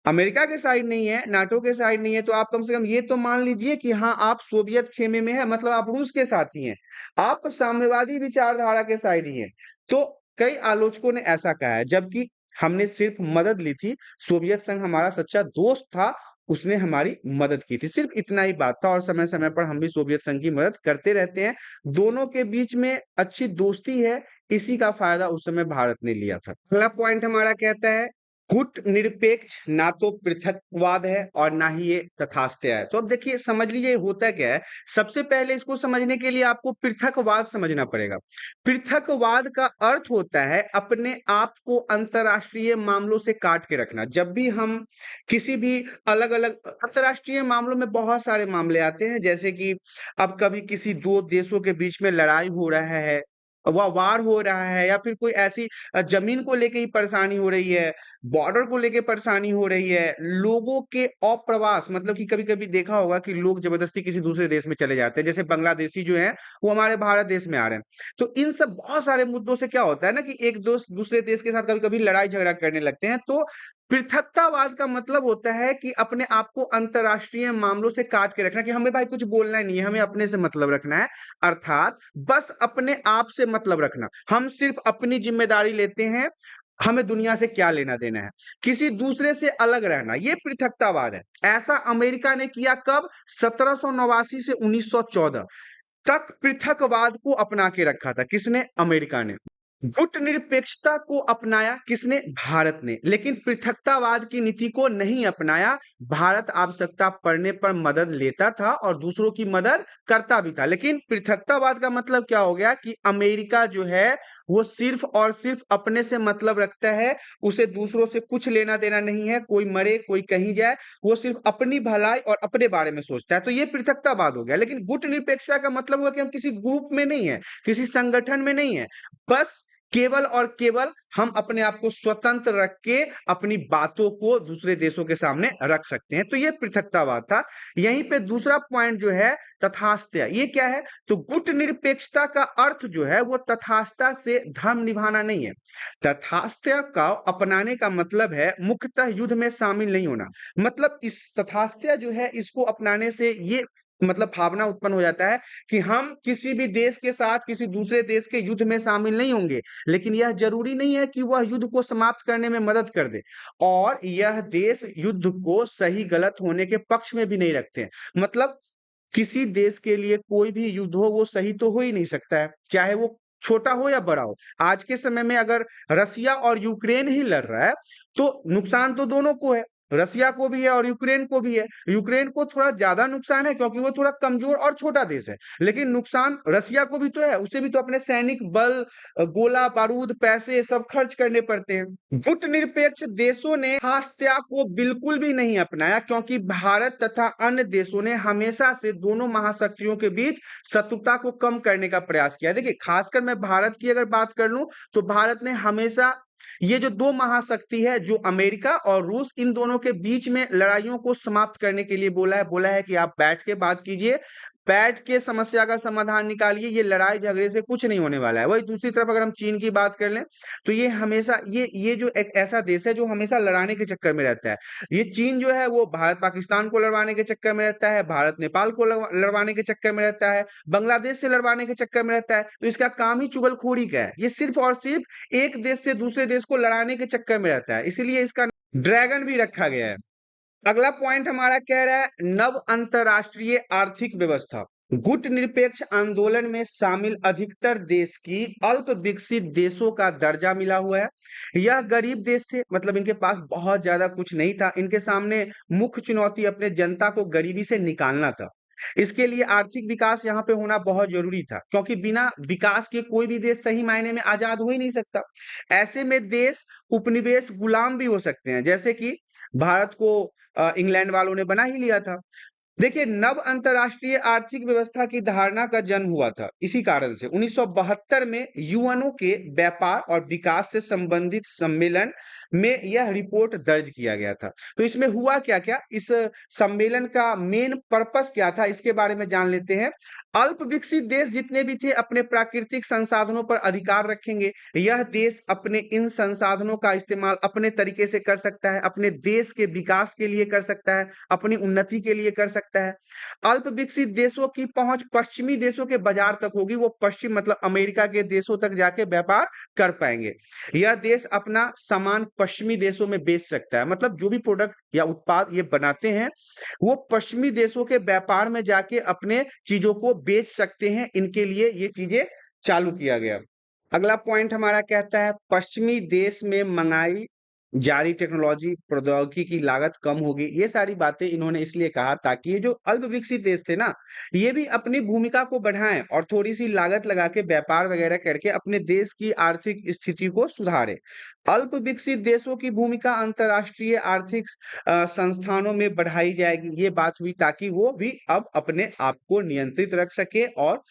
अमेरिका के साइड नहीं है, नाटो के साइड नहीं है, तो आप कम से कम ये तो मान लीजिए कि हाँ, आप सोवियत खेमे में है, मतलब आप रूस के साथ ही हैं, आप साम्यवादी विचारधारा के साइड ही हैं। तो कई आलोचकों ने ऐसा कहा है, जबकि हमने सिर्फ मदद ली थी, सोवियत संघ हमारा सच्चा दोस्त था, उसने हमारी मदद की थी, सिर्फ इतना ही बात था और समय समय पर हम भी सोवियत संघ की मदद करते रहते हैं। दोनों के बीच में अच्छी दोस्ती है, इसी का फायदा उस समय भारत ने लिया था। अगला पॉइंट हमारा कहता है, गुट निरपेक्ष ना तो पृथकवाद है और ना ही ये तथास्त्य है। तो अब देखिए, समझ लीजिए होता क्या है। सबसे पहले इसको समझने के लिए आपको पृथकवाद समझना पड़ेगा। पृथकवाद का अर्थ होता है अपने आप को अंतर्राष्ट्रीय मामलों से काट के रखना। जब भी हम किसी भी अलग अलग अंतर्राष्ट्रीय मामलों में बहुत सारे मामले आते हैं, जैसे कि अब कभी किसी दो देशों के बीच में लड़ाई हो रहा है, वार हो रहा है या फिर कोई ऐसी जमीन को लेके ही परेशानी हो रही है, बॉर्डर को लेके परेशानी हो रही है, लोगों के अप्रवास मतलब कि कभी-कभी देखा होगा कि लोग ज़बरदस्ती किसी दूसरे देश में चले जाते हैं, जैसे बांग्लादेशी जो हैं, वो हमारे भारत देश में आ रहे हैं। तो इन सब बहुत सारे मुद्दों से क्या होता है ना कि एक दोस्त दूसरे देश के साथ कभी-कभी लड़ाई-झगड़ा करने लगते हैं, तो पृथकतावाद का मतलब होता है कि अपने आप को अंतर्राष्ट्रीय मामलों से काट के रखना कि हमें भाई कुछ बोलना ही नहीं है, हमें अपने से मतलब रखना है। अर्थात बस अपने आप से मतलब रखना। हम सिर्फ अपनी ज़िम्मेदारी लेते हैं, हमें दुनिया से क्या लेना-देना है। किसी दूसरे से अलग रहना, ये पृथकतावाद है। ऐसा अमेरिका ने किया कब? 1789 से 1914 तक पृथकवाद को अपना के रखा था। किसने? अमेरिका ने। गुटनिरपेक्षता को अपनाया किसने? भारत ने। लेकिन पृथकतावाद की नीति को नहीं अपनाया। भारत आवश्यकता पड़ने पर मदद लेता था और दूसरों की मदद करता भी था। लेकिन पृथकतावाद का मतलब क्या हो गया कि अमेरिका जो है वो सिर्फ और सिर्फ अपने से मतलब रखता है, उसे दूसरों से कुछ लेना-देना नहीं है, कोई मरे, कोई कहीं जाए, वो सिर्फ अपनी भलाई और अपने बारे में सोचता है। तो ये पृथकतावाद हो गया। लेकिन गुटनिरपेक्षता का मतलब हुआ कि हम किसी ग्रुप में नहीं है, किसी संगठन में नहीं है। बस केवल और केवल हम अपने आप को स्वतंत्र रख के अपनी बातों को दूसरे देशों के सामने रख सकते हैं। तो ये पृथकतावाद था। यहीं पे दूसरा पॉइंट जो है तथास्त्य, ये क्या है? तो गुटनिरपेक्षता का अर्थ जो है वो तथास्त्य से धर्म निभाना नहीं है। तथास्त्य का अपनाने का मतलब है मुख्यतः युद्ध में शामिल नहीं होना। मतलब इस तथास्त्य जो है इसको अपनाने से ये मतलब भावना उत्पन्न हो जाता है कि हम किसी भी देश के साथ किसी दूसरे देश के युद्ध में शामिल नहीं होंगे, लेकिन यह जरूरी नहीं है कि वह युद्ध को समाप्त करने में मदद कर दे और यह देश युद्ध को सही गलत होने के पक्ष में भी नहीं रखते हैं। मतलब किसी देश के लिए कोई भी युद्ध हो वो सही तो हो ही नहीं सकता है, चाहे वो छोटा हो या बड़ा हो। आज के समय में अगर रसिया और यूक्रेन ही लड़ रहा है, तो नुकसान तो दोनों को है। रसिया को भी है और यूक्रेन को भी है। यूक्रेन को थोड़ा ज़्यादा नुकसान है क्योंकि वो थोड़ा कमज़ोर और छोटा देश है। लेकिन नुकसान रसिया को भी तो है, उसे भी तो अपने सैनिक बल गोला-बारूद, पैसे सब खर्च करने पड़ते हैं। गुटनिरपेक्ष देशों ने हास्या को बिल्कुल भी नहीं अपनाया क्योंकि भारत तथा अन्य देशों ने हमेशा से दोनों महाशक्तियों के बीच शत्रुता को कम करने का प्रयास किया। देखिए, खासकर मैं भारत की अगर बात कर लूं तो भारत ने हमेशा ये जो दो महाशक्ति है जो अमेरिका और रूस, इन दोनों के बीच में लड़ाइयों को समाप्त करने के लिए बोला है कि आप बैठ के बात कीजिए, बैठ के समस्या का समाधान निकालिए, ये लड़ाई झगड़े से कुछ नहीं होने वाला है। वही दूसरी तरफ अगर हम चीन की बात कर लें तो ये हमेशा ये जो एक ऐसा देश है जो हमेशा लड़ाने के चक्कर में रहता है। ये चीन जो है वो भारत पाकिस्तान को लड़वाने के चक्कर में रहता है, भारत नेपाल को लड़वाने के चक्कर में रहता है, बांग्लादेश से लड़वाने के चक्कर में रहता है। तो इसका काम ही चुगलखोरी का है। ये सिर्फ और सिर्फ एक देश से दूसरे देश को लड़ाने के चक्कर में रहता है। इसीलिए इसका ड्रैगन भी रखा गया है। अगला पॉइंट हमारा कह रहा है नव अंतरराष्ट्रीय आर्थिक व्यवस्था। गुटनिरपेक्ष आंदोलन में शामिल अधिकतर देश की अल्प विकसित देशों का दर्जा मिला हुआ है। यह गरीब देश थे, मतलब इनके पास बहुत ज्यादा कुछ नहीं था। इनके सामने मुख्य चुनौती अपने जनता को गरीबी से निकालना था। इसके लिए आर्थिक विकास यहाँ पे होना बहुत जरूरी था क्योंकि बिना विकास के कोई भी देश सही मायने में आजाद हो ही नहीं सकता। ऐसे में देश उपनिवेश गुलाम भी हो सकते हैं, जैसे कि भारत को इंग्लैंड वालों ने बना ही लिया था। देखिए, नव अंतरराष्ट्रीय आर्थिक व्यवस्था की धारणा का जन्म हुआ था इसी कारण से 1972 में यूएनओ के व्यापार और विकास से संबंधित सम्मेलन में यह रिपोर्ट दर्ज किया गया था। तो इसमें हुआ क्या क्या, इस सम्मेलन का मेन पर्पस क्या था, इसके बारे में जान लेते हैं। अल्प विकसित देश जितने भी थे अपने प्राकृतिक संसाधनों पर अधिकार रखेंगे। यह देश अपने इन संसाधनों का इस्तेमाल अपने तरीके से कर सकता है, अपने देश के विकास के लिए कर सकता है, अपनी उन्नति के लिए कर सकता है। अल्प विकसित देशों की पहुंच पश्चिमी देशों के बाजार तक होगी, वो पश्चिम मतलब अमेरिका के देशों तक जाके व्यापार कर पाएंगे। यह देश अपना सामान पश्चिमी देशों में बेच सकता है, मतलब जो भी प्रोडक्ट या उत्पाद ये बनाते हैं वो पश्चिमी देशों के व्यापार में जाके अपने चीजों को बेच सकते हैं। इनके लिए ये चीजें चालू किया गया। अगला पॉइंट हमारा कहता है पश्चिमी देश में मंगाई जारी टेक्नोलॉजी प्रौद्योगिकी की लागत कम होगी। ये सारी बातें इन्होंने इसलिए कहा ताकि ये जो अल्प विकसित देश थे ना, ये भी अपनी भूमिका को बढ़ाएं और थोड़ी सी लागत लगा के व्यापार वगैरह करके अपने देश की आर्थिक स्थिति को सुधारे। अल्प विकसित देशों की भूमिका अंतरराष्ट्रीय आर्थिक संस्थानों में बढ़ाई जाएगी, ये बात हुई ताकि वो भी अब अपने आप को नियंत्रित रख सके और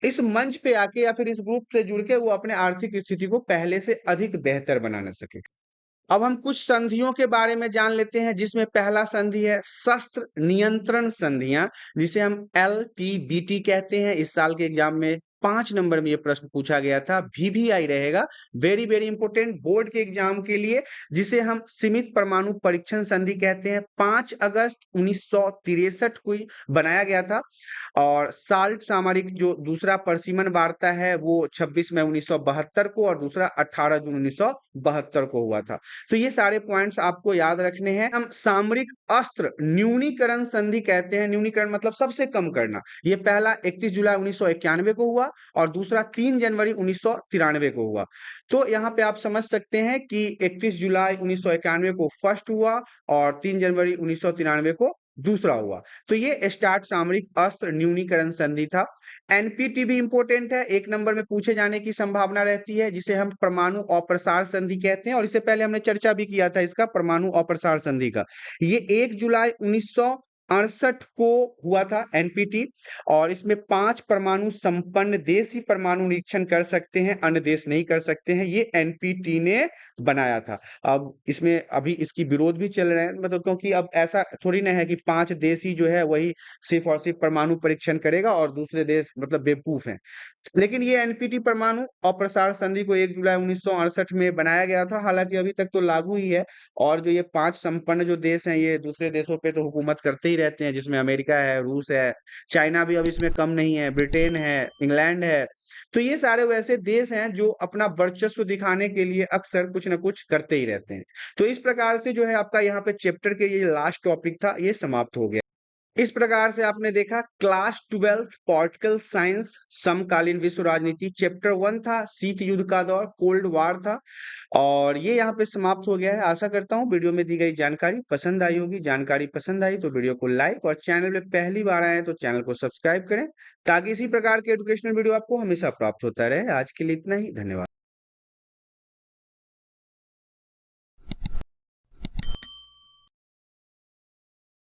इस मंच पे आके या फिर इस ग्रुप से जुड़ के वो अपने आर्थिक स्थिति को पहले से अधिक बेहतर बना न सके। अब हम कुछ संधियों के बारे में जान लेते हैं, जिसमें पहला संधि है शस्त्र नियंत्रण संधियां, जिसे हम LTBT कहते हैं। इस साल के एग्जाम में 5 नंबर में ये प्रश्न पूछा गया था, VVI रहेगा, वेरी वेरी इंपॉर्टेंट बोर्ड के एग्जाम के लिए। जिसे हम सीमित परमाणु परीक्षण संधि कहते हैं, 5 अगस्त 1963 को ही बनाया गया था। और साल्ट सामरिक जो दूसरा परसिमन वार्ता है वो 26 मई 1972 को, और दूसरा 18 जून 1972 को हुआ था। तो ये सारे पॉइंट्स आपको याद रखने हैं। हम सामरिक अस्त्र न्यूनीकरण संधि कहते हैं। न्यूनीकरण मतलब सबसे कम करना। ये पहला 31 जुलाई 1991 को हुआ, और दूसरा 3 जनवरी 1993 को हुआ। तो यहाँ पे आप समझ सकते हैं कि 31 जुलाई 1991 को फर्स्ट हुआ, और 3 जनवरी 1993 को दूसरा हुआ। तो ये स्टार्ट सामरिक अस्त्र न्यूनीकरण संधि था। एनपीटी भी इंपॉर्टेंट है, 1 नंबर में पूछे जाने की संभावना रहती है, जिसे हम परमाणु अप्रसार संधि कहते हैं। और इससे पहले हमने चर्चा भी किया था इसका, परमाणु अप्रसार संधि का। ये 1 जुलाई 1968 को हुआ था एनपीटी। और इसमें 5 परमाणु संपन्न देश ही परमाणु निरीक्षण कर सकते हैं, अन्य देश नहीं कर सकते हैं। ये एनपीटी ने बनाया था। अब इसमें अभी इसकी विरोध भी चल रहे हैं, मतलब क्योंकि अब ऐसा थोड़ी ना है कि 5 देश ही जो है वही सिर्फ और सिर्फ परमाणु परीक्षण करेगा और दूसरे देश मतलब बेवकूफ हैं। लेकिन ये एनपीटी परमाणु अप्रसार संधि को 1 जुलाई 1968 में बनाया गया था। हालांकि अभी तक तो लागू ही है। और जो ये 5 संपन्न जो देश हैं, ये दूसरे देशों पे तो हुकूमत करते ही रहते हैं, जिसमें अमेरिका है, रूस है, चाइना भी अब इसमें कम नहीं है, ब्रिटेन है, इंग्लैंड है। तो ये सारे वैसे देश हैं जो अपना वर्चस्व दिखाने के लिए अक्सर कुछ न कुछ करते ही रहते हैं। तो इस प्रकार से जो है आपका यहाँ पे चैप्टर के ये लास्ट टॉपिक था, ये समाप्त हो गया। इस प्रकार से आपने देखा क्लास 12 पॉलिटिकल साइंस समकालीन विश्व राजनीति, चैप्टर 1 था शीत युद्ध का दौर, कोल्ड वॉर था। और ये यहाँ पे समाप्त हो गया है। आशा करता हूँ वीडियो में दी गई जानकारी पसंद आई होगी। जानकारी पसंद आई तो वीडियो को लाइक, और चैनल पे पहली बार आए हैं तो चैनल को सब्सक्राइब करें, ताकि इसी प्रकार के एजुकेशनल वीडियो आपको हमेशा प्राप्त होता रहे। आज के लिए इतना ही, धन्यवाद।